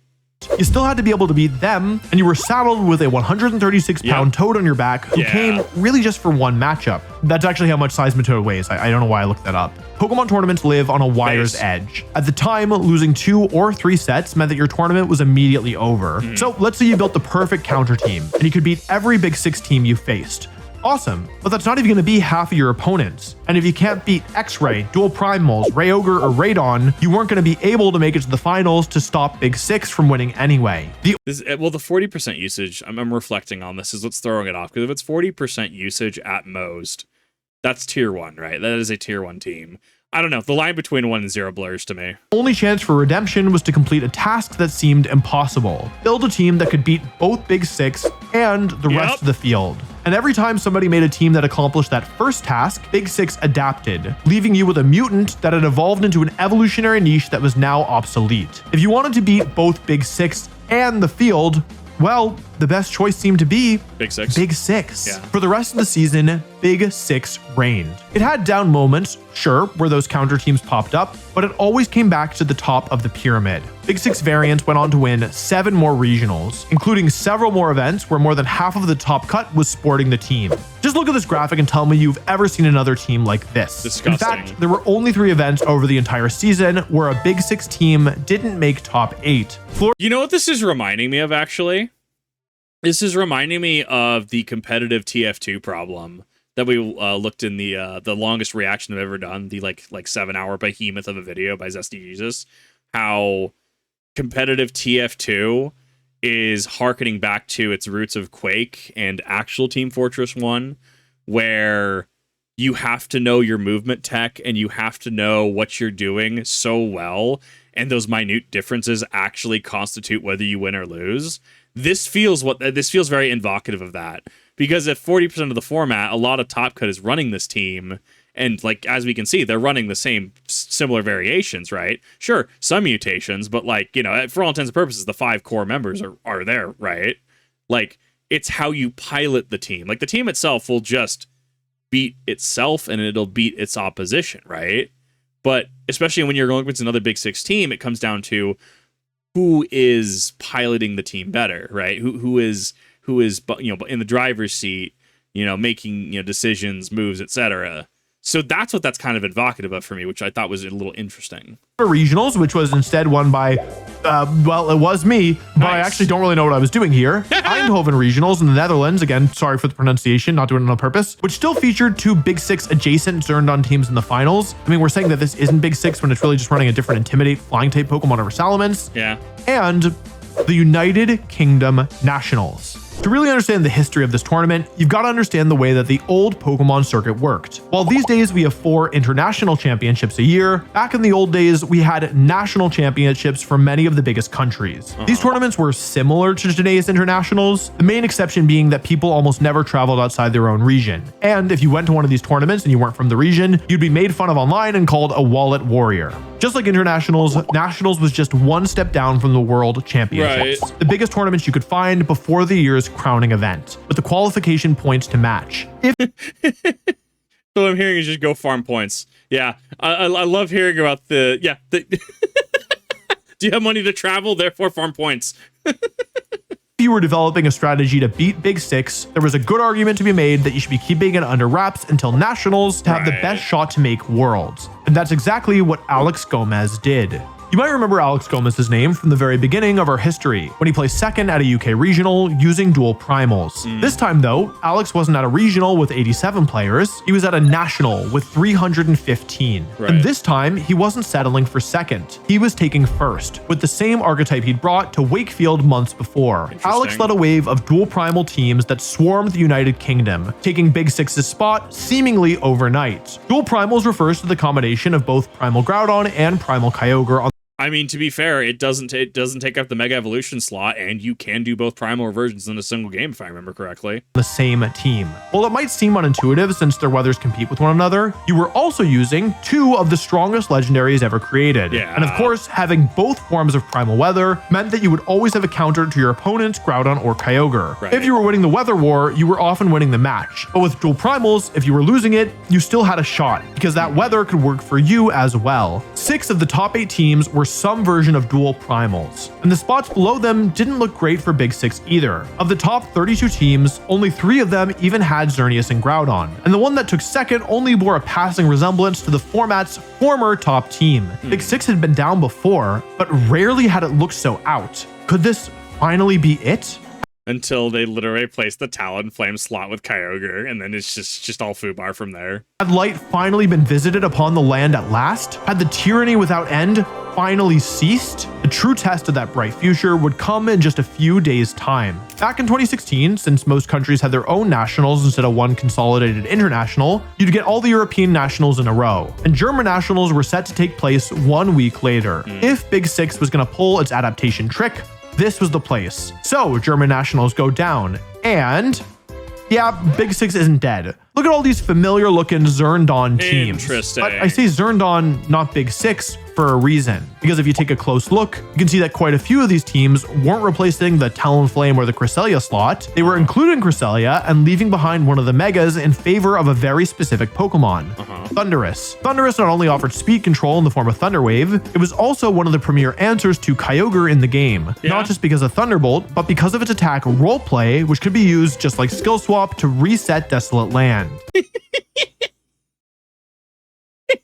You still had to be able to beat them, and you were saddled with a 136-pound Toad on your back who came really just for one matchup. That's actually how much Seismitoad weighs. I don't know why I looked that up. Pokemon tournaments live on a wider's edge. At the time, losing 2 or 3 sets meant that your tournament was immediately over. So let's say you built the perfect counter team, and you could beat every Big Six team you faced. Awesome, but that's not even going to be half of your opponents. And if you can't beat X-Ray, Dual Primals, Rayogre, or Radon, you weren't going to be able to make it to the finals to stop Big Six from winning anyway. The 40% usage, I'm reflecting on this, is what's throwing it off. Because if it's 40% usage at most, that's tier 1, right? That is a tier 1 team. I don't know. The line between 1 and 0 blurs to me. Only chance for redemption was to complete a task that seemed impossible. Build a team that could beat both Big Six and the rest of the field. And every time somebody made a team that accomplished that first task, Big Six adapted, leaving you with a mutant that had evolved into an evolutionary niche that was now obsolete. If you wanted to beat both Big Six and the field, well, the best choice seemed to be Big Six. Big Six. Yeah. For the rest of the season, Big Six reigned. It had down moments, sure, where those counter teams popped up, but it always came back to the top of the pyramid. Big Six variants went on to win 7 more regionals, including several more events where more than half of the top cut was sporting the team. Just look at this graphic and tell me you've ever seen another team like this. Disgusting. In fact, there were only 3 events over the entire season where a Big Six team didn't make top 8. You know what this is reminding me of, actually? This is reminding me of the competitive TF2 problem that we looked in the longest reaction I've ever done, the like 7-hour behemoth of a video by Zesty Jesus. How competitive TF2 is harkening back to its roots of Quake and actual Team Fortress 1, where you have to know your movement tech and you have to know what you're doing so well, and those minute differences actually constitute whether you win or lose. This feels very invocative of that, because if 40% of the format, a lot of Top Cut is running this team, and like as we can see, they're running the same similar variations, right? Sure, some mutations, but like, you know, for all intents and purposes, the 5 core members are there, right? Like, it's how you pilot the team. Like, the team itself will just beat itself and it'll beat its opposition, right? But especially when you're going against another Big Six team, it comes down to who is piloting the team better, right? Who is you know, in the driver's seat, you know, making, you know, decisions, moves, etc. So that's what that's kind of evocative of for me, which I thought was a little interesting. Regionals, which was instead won by, well, it was me, but I actually don't really know what I was doing here. Eindhoven Regionals in the Netherlands, again, sorry for the pronunciation, not doing it on purpose, which still featured 2 Big Six adjacent Zerndon teams in the finals. I mean, we're saying that this isn't Big Six when it's really just running a different Intimidate flying type Pokemon over Salamence. Yeah. And the United Kingdom Nationals. To really understand the history of this tournament, you've got to understand the way that the old Pokemon circuit worked. While these days we have 4 international championships a year, back in the old days we had national championships for many of the biggest countries. These tournaments were similar to today's internationals, the main exception being that people almost never traveled outside their own region. And if you went to one of these tournaments and you weren't from the region, you'd be made fun of online and called a wallet warrior. Just like internationals, nationals was just one step down from the world championships. Right. The biggest tournaments you could find before the year's crowning event, with the qualification points to match. So what I'm hearing is just go farm points. Yeah, I love hearing about the do you have money to travel? Therefore, farm points. If you were developing a strategy to beat Big Six, there was a good argument to be made that you should be keeping it under wraps until nationals to have the best shot to make worlds. And that's exactly what Alex Gomez did. You might remember Alex Gomez's name from the very beginning of our history, when he placed second at a UK regional using dual primals. This time though, Alex wasn't at a regional with 87 players, he was at a national with 315. And this time, he wasn't settling for second, he was taking first, with the same archetype he'd brought to Wakefield months before. Alex led a wave of dual primal teams that swarmed the United Kingdom, taking Big Six's spot seemingly overnight. Dual primals refers to the combination of both Primal Groudon and Primal Kyogre on I mean, to be fair, it doesn't take up the Mega Evolution slot, and you can do both primal versions in a single game, if I remember correctly. The same team. While it might seem unintuitive since their weathers compete with one another, you were also using two of the strongest legendaries ever created. Yeah. And of course, having both forms of primal weather meant that you would always have a counter to your opponent's Groudon or Kyogre. Right. If you were winning the weather war, you were often winning the match. But with dual primals, if you were losing it, you still had a shot, because that weather could work for you as well. 6 of the top 8 teams were some version of dual primals, and the spots below them didn't look great for Big Six either. Of the top 32 teams, only 3 of them even had Xerneas and Groudon, and the one that took second only bore a passing resemblance to the format's former top team. Big Six had been down before, but rarely had it looked so out. Could this finally be it? Until they literally place the Talonflame slot with Kyogre, and then it's just all Fubar from there. Had light finally been visited upon the land at last? Had the tyranny without end finally ceased? The true test of that bright future would come in just a few days' time. Back in 2016, since most countries had their own nationals instead of one consolidated international, you'd get all the European nationals in a row, and German nationals were set to take place 1 week later. If Big Six was going to pull its adaptation trick, this was the place. So German nationals go down, and yeah, Big Six isn't dead. Look at all these familiar looking Zerndon teams. Interesting. But I say Zerndon, not Big Six, for a reason. Because if you take a close look, you can see that quite a few of these teams weren't replacing the Talonflame or the Cresselia slot. They were including Cresselia and leaving behind one of the Megas in favor of a very specific Pokemon, Thundurus. Thundurus not only offered speed control in the form of Thunder Wave, it was also one of the premier answers to Kyogre in the game. Not just because of Thunderbolt, but because of its attack roleplay, which could be used just like Skill Swap to reset Desolate Land.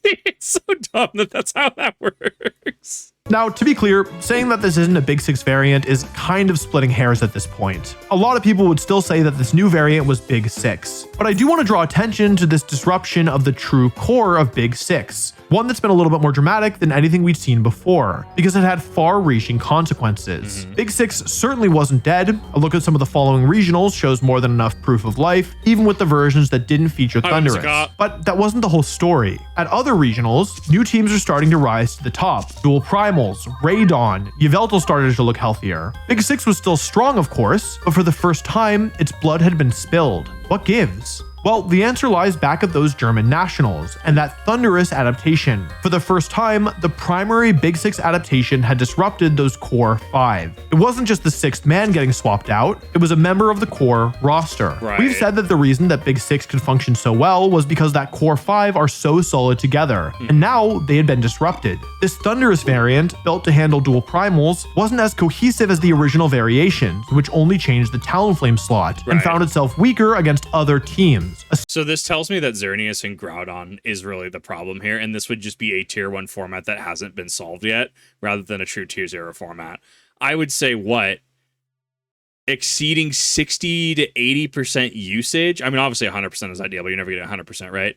It's so dumb that that's how that works. Now, to be clear, saying that this isn't a Big Six variant is kind of splitting hairs at this point. A lot of people would still say that this new variant was Big Six, but I do want to draw attention to this disruption of the true core of Big Six, one that's been a little bit more dramatic than anything we'd seen before, because it had far-reaching consequences. Big Six certainly wasn't dead. A look at some of the following regionals shows more than enough proof of life, even with the versions that didn't feature Thundurus. But that wasn't the whole story. At other regionals, new teams are starting to rise to the top. Dual Primals, Raidon, Yveltal started to look healthier. Big Six was still strong, of course, but for the first time, its blood had been spilled. What gives? Well, the answer lies back at those German nationals and that Thundurus adaptation. For the first time, the primary Big Six adaptation had disrupted those core 5. It wasn't just the 6th man getting swapped out, it was a member of the core roster. We've said that the reason that Big Six could function so well was because that core 5 are so solid together, and now they had been disrupted. This Thundurus variant, built to handle dual primals, wasn't as cohesive as the original variations, which only changed the Talonflame slot, and found itself weaker against other teams. So this tells me that Xerneas and Groudon is really the problem here, and this would just be a tier 1 format that hasn't been solved yet, rather than a true tier 0 format. I would say exceeding 60 to 80% usage. I mean, obviously 100% is ideal, but you're never getting 100%, right?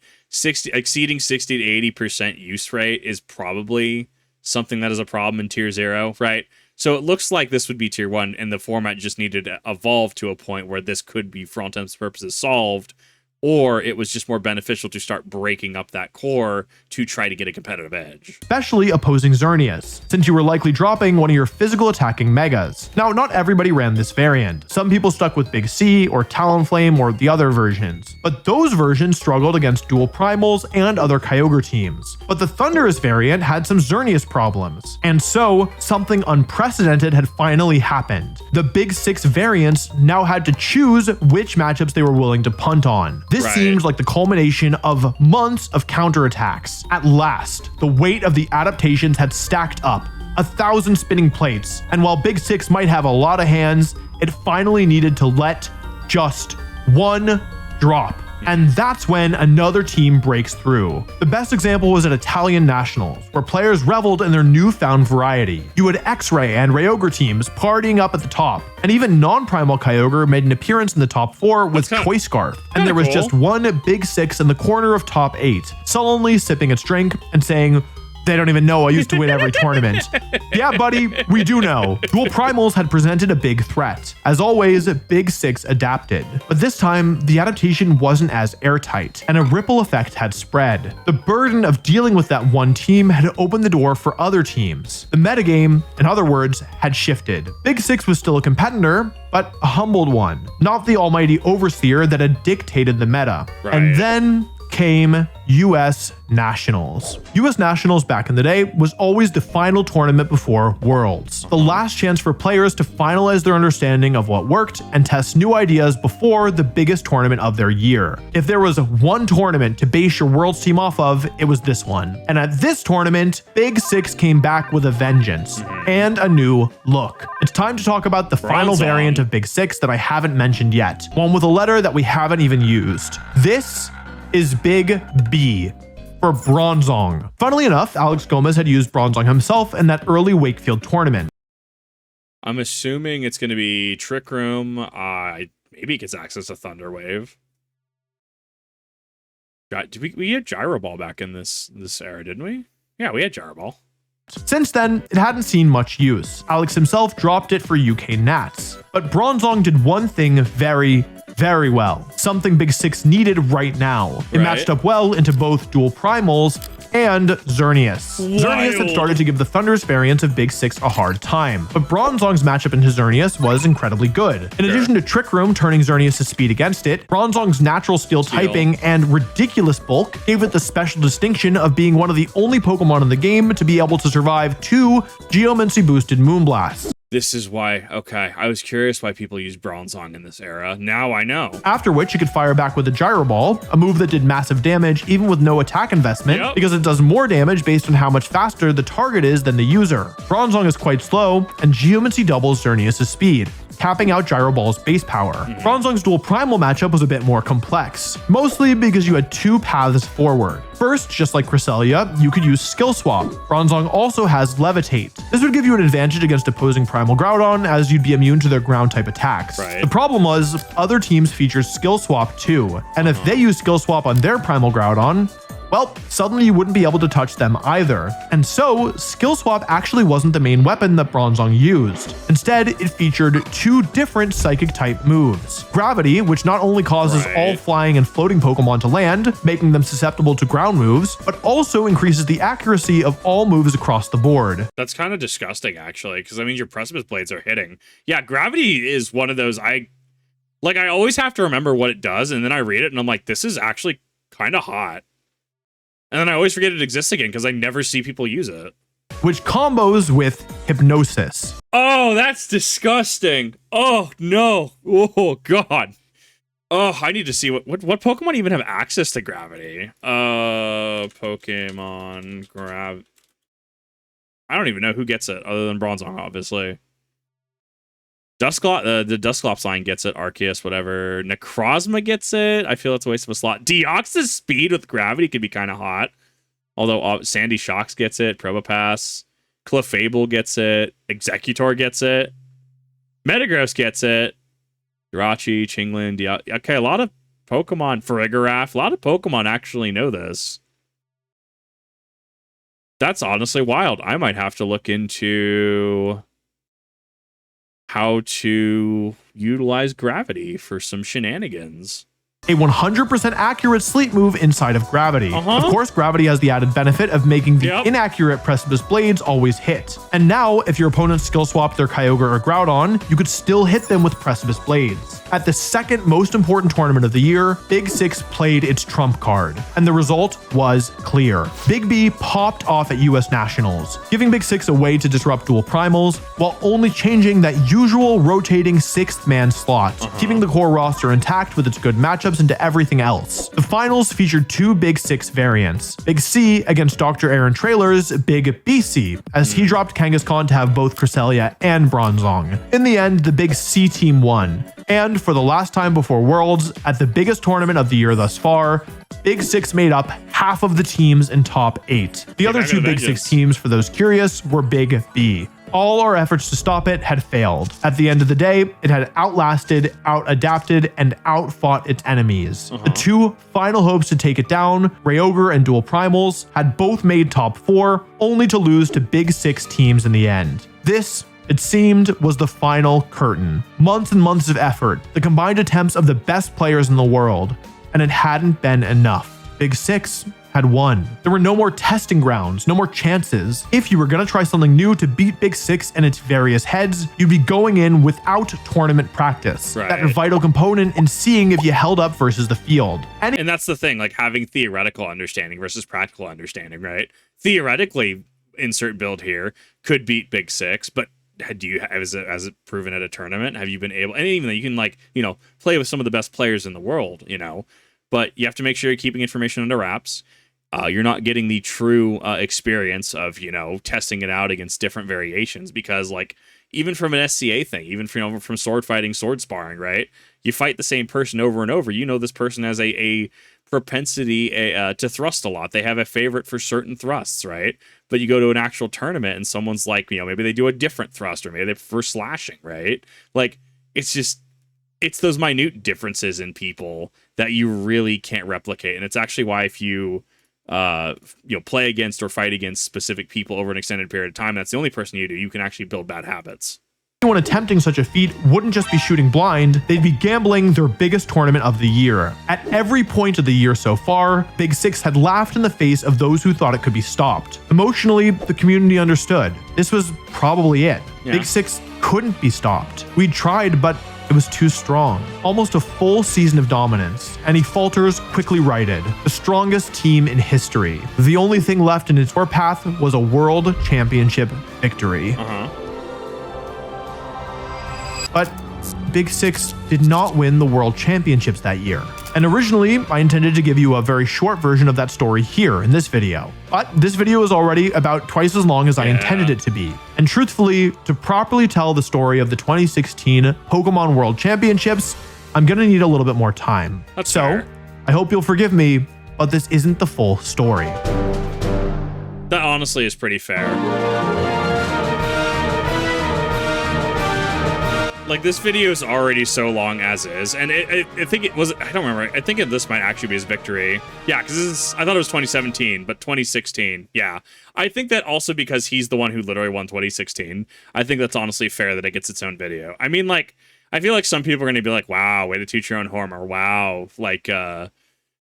Exceeding 60 to 80% use rate is probably something that is a problem in tier 0, right? So it looks like this would be tier 1, and the format just needed to evolve to a point where this could be, for all intents and purposes, solved, or it was just more beneficial to start breaking up that core to try to get a competitive edge. Especially opposing Xerneas, since you were likely dropping one of your physical attacking Megas. Now, not everybody ran this variant. Some people stuck with Big C or Talonflame or the other versions, but those versions struggled against dual primals and other Kyogre teams. But the Thundurus variant had some Xerneas problems, and so something unprecedented had finally happened. The Big Six variants now had to choose which matchups they were willing to punt on. This seems like the culmination of months of counterattacks. At last, the weight of the adaptations had stacked up, 1,000 spinning plates, and while Big Six might have a lot of hands, it finally needed to let just one drop. And that's when another team breaks through. The best example was at Italian Nationals, where players reveled in their newfound variety. You had X-Ray and Ryogre teams partying up at the top, and even non-Primal Kyogre made an appearance in the top 4 with Choice Scarf. And there was just one Big 6 in the corner of top 8, sullenly sipping its drink and saying, "They don't even know I used to win every tournament." Yeah, buddy, we do know. Dual Primals had presented a big threat. As always, Big 6 adapted. But this time, the adaptation wasn't as airtight, and a ripple effect had spread. The burden of dealing with that one team had opened the door for other teams. The metagame, in other words, had shifted. Big 6 was still a competitor, but a humbled one, not the almighty overseer that had dictated the meta. Right. And then came US Nationals. US Nationals back in the day was always the final tournament before Worlds. The last chance for players to finalize their understanding of what worked and test new ideas before the biggest tournament of their year. If there was one tournament to base your Worlds team off of, it was this one. And at this tournament, Big 6 came back with a vengeance and a new look. It's time to talk about the final variant of Big 6 that I haven't mentioned yet. One with a letter that we haven't even used. This is Big B for Bronzong. Funnily enough, Alex Gomez had used Bronzong himself in that early Wakefield tournament. I'm assuming it's going to be Trick Room. Maybe it gets access to Thunder Wave. We had Gyro Ball back in this era, didn't we? Yeah, we had Gyro Ball. Since then, it hadn't seen much use. Alex himself dropped it for UK Nats. But Bronzong did one thing very well. Something Big 6 needed right now. It matched up well into both Dual Primals and Xerneas. Xerneas had started to give the Thundurus variants of Big 6 a hard time, but Bronzong's matchup into Xerneas was incredibly good. In addition to Trick Room turning Xerneas' speed against it, Bronzong's natural steel typing and ridiculous bulk gave it the special distinction of being one of the only Pokemon in the game to be able to survive 2 Geomancy boosted Moonblasts. This is why, okay, I was curious why people use Bronzong in this era. Now I know. After which, you could fire back with a Gyro Ball, a move that did massive damage even with no attack investment, because it does more damage based on how much faster the target is than the user. Bronzong is quite slow, and Geomancy doubles Xerneas' speed, capping out Gyro Ball's base power. Bronzong's Dual Primal matchup was a bit more complex, mostly because you had 2 paths forward. First, just like Cresselia, you could use Skill Swap. Bronzong also has Levitate. This would give you an advantage against opposing Primal Groudon, as you'd be immune to their ground-type attacks. The problem was, other teams featured Skill Swap too, and if they used Skill Swap on their Primal Groudon, well, suddenly you wouldn't be able to touch them either. And so, Skill Swap actually wasn't the main weapon that Bronzong used. Instead, it featured 2 different Psychic-type moves. Gravity, which not only causes all flying and floating Pokemon to land, making them susceptible to ground moves, but also increases the accuracy of all moves across the board. That's kind of disgusting, actually, because that means your Precipice Blades are hitting. Yeah, Gravity is one of those, I always have to remember what it does, and then I read it, and I'm like, this is actually kind of hot. And then I always forget it exists again because I never see people use it. Which combos with Hypnosis. Oh, that's disgusting. Oh, no. Oh, God. Oh, I need to see what Pokemon even have access to Gravity. Pokemon Grav... I don't even know who gets it other than Bronzong, obviously. Dusclops, the Dusclops line gets it, Arceus, whatever. Necrozma gets it. I feel it's a waste of a slot. Deoxys speed with Gravity could be kind of hot. Although Sandy Shocks gets it, Probopass. Clefable gets it. Executor gets it. Metagross gets it. Jirachi, Chinglin, okay, a lot of Pokemon, Farigiraf, a lot of Pokemon actually know this. That's honestly wild. I might have to look into how to utilize Gravity for some shenanigans. A 100% accurate sleep move inside of Gravity. Of course, Gravity has the added benefit of making the inaccurate Precipice Blades always hit. And now, if your opponents skill swap their Kyogre or Groudon, you could still hit them with Precipice Blades. At the second most important tournament of the year, Big 6 played its trump card, and the result was clear. Big B popped off at US Nationals, giving Big 6 a way to disrupt Dual Primals, while only changing that usual rotating 6th man slot, keeping the core roster intact with its good matchups into everything else. The finals featured 2 Big 6 variants, Big C against Dr. Aaron Traylor's Big BC, as he dropped Kangaskhan to have both Cresselia and Bronzong. In the end, the Big C team won, And for the last time before Worlds, at the biggest tournament of the year thus far, Big Six made up half of the teams in top 8. The other two Big Six teams, for those curious, were Big B. All our efforts to stop it had failed. At the end of the day, it had outlasted, out-adapted, and outfought its enemies. The two final hopes to take it down, Rayogre and Dual Primals, had both made top 4, only to lose to Big Six teams in the end. This, it seemed, was the final curtain. Months and months of effort, the combined attempts of the best players in the world, and it hadn't been enough. Big Six had won. There were no more testing grounds, no more chances. If you were gonna try something new to beat Big Six and its various heads, you'd be going in without tournament practice. Right. That vital component in seeing if you held up versus the field. And that's the thing, like having theoretical understanding versus practical understanding, right? Theoretically, insert build here, could beat Big Six, but do you has it proven at a tournament? Have you been able, and even though you can, like, you know, play with some of the best players in the world, you know, but you have to make sure you're keeping information under wraps. You're not getting the true experience of, you know, testing it out against different variations, because, like, even from an SCA thing, even from, you know, from sword fighting, sword sparring, right? You fight the same person over and over. You know, this person has a propensity to thrust a lot. They have a favorite for certain thrusts, right? But you go to an actual tournament and someone's like, you know, maybe they do a different thrust, or maybe they prefer slashing, right? Like, it's just, it's those minute differences in people that you really can't replicate. And it's actually why if you play against or fight against specific people over an extended period of time, that's the only person you do, you can actually build bad habits. Anyone attempting such a feat wouldn't just be shooting blind, they'd be gambling their biggest tournament of the year. At every point of the year so far, Big Six had laughed in the face of those who thought it could be stopped. Emotionally, the community understood. This was probably it. Yeah. Big Six couldn't be stopped. We tried, but it was too strong. Almost a full season of dominance, and he falters quickly righted. The strongest team in history. The only thing left in its path was a world championship victory. But Big Six did not win the World Championships that year. And originally, I intended to give you a very short version of that story here in this video. But this video is already about twice as long as I intended it to be. And truthfully, to properly tell the story of the 2016 Pokemon World Championships, I'm gonna need a little bit more time. That's fair. I hope you'll forgive me, but this isn't the full story. That honestly is pretty fair. Like, this video is already so long as is, and I think it was, I don't remember, I think this might actually be his victory. Yeah, because I thought it was 2017, but 2016, yeah. I think that also because he's the one who literally won 2016, I think that's honestly fair that it gets its own video. I mean, like, I feel like some people are going to be like, wow, way to toot your own horn, or wow, like, oh,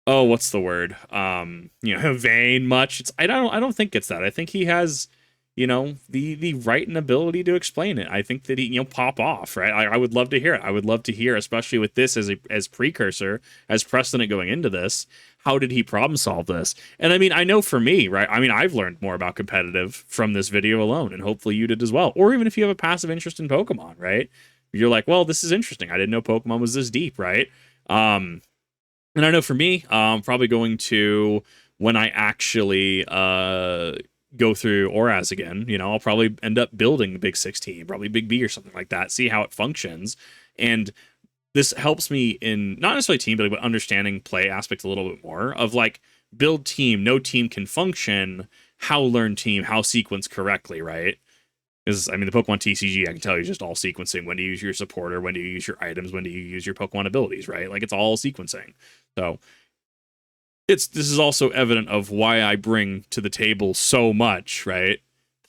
what's the word? You know, vain much. I don't think it's that. I think he has, you know, the right and ability to explain it. I think that he, you know, pop off, right? I would love to hear it. I would love to hear, especially with this as precursor, as precedent going into this, how did he problem solve this? And I mean, I know for me, right? I mean, I've learned more about competitive from this video alone, and hopefully you did as well. Or even if you have a passive interest in Pokemon, right? You're like, well, this is interesting. I didn't know Pokemon was this deep, right? And I know for me, probably going to, when I actually go through Oraz again, you know, I'll probably end up building the Big Six team, probably Big B or something like that, see how it functions. And this helps me in not necessarily team building, but understanding play aspects a little bit more of, like, build team, no team can function, how learn team, how sequence correctly, right? Because, I mean, the Pokemon TCG, I can tell you, just all sequencing. When do you use your supporter? When do you use your items? When do you use your Pokemon abilities, right? Like, it's all sequencing. So this is also evident of why I bring to the table so much, right?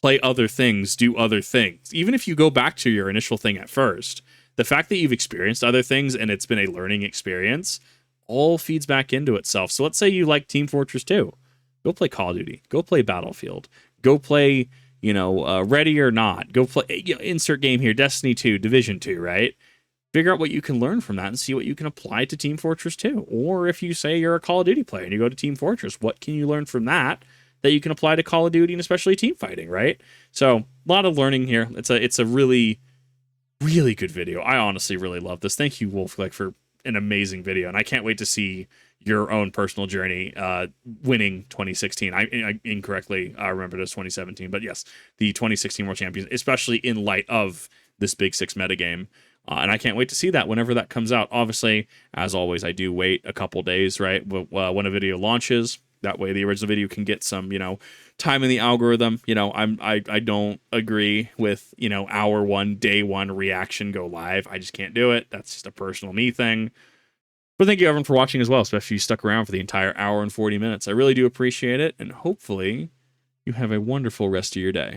Play other things, do other things. Even if you go back to your initial thing at first, the fact that you've experienced other things and it's been a learning experience all feeds back into itself. So let's say you like Team Fortress 2. Go play Call of Duty. Go play Battlefield. Go play, you know, Ready or Not. Go play, you know, insert game here, Destiny 2, Division 2, right? Figure out what you can learn from that and see what you can apply to Team Fortress 2. Or if you say you're a Call of Duty player and you go to Team Fortress, what can you learn from that you can apply to Call of Duty and especially team fighting, right? So a lot of learning here. It's a really, really good video. I honestly really love this. Thank you, Wolf, like, for an amazing video. And I can't wait to see your own personal journey winning 2016. I incorrectly remembered it as 2017, but yes, the 2016 World Champions, especially in light of this Big Six metagame. And I can't wait to see that whenever that comes out. Obviously, as always, I do wait a couple days, right, when a video launches. That way the original video can get some, time in the algorithm. I don't agree with, hour one, day one reaction go live. I just can't do it. That's just a personal me thing. But thank you everyone for watching as well, especially if you stuck around for the entire hour and 40 minutes. I really do appreciate it, and hopefully you have a wonderful rest of your day.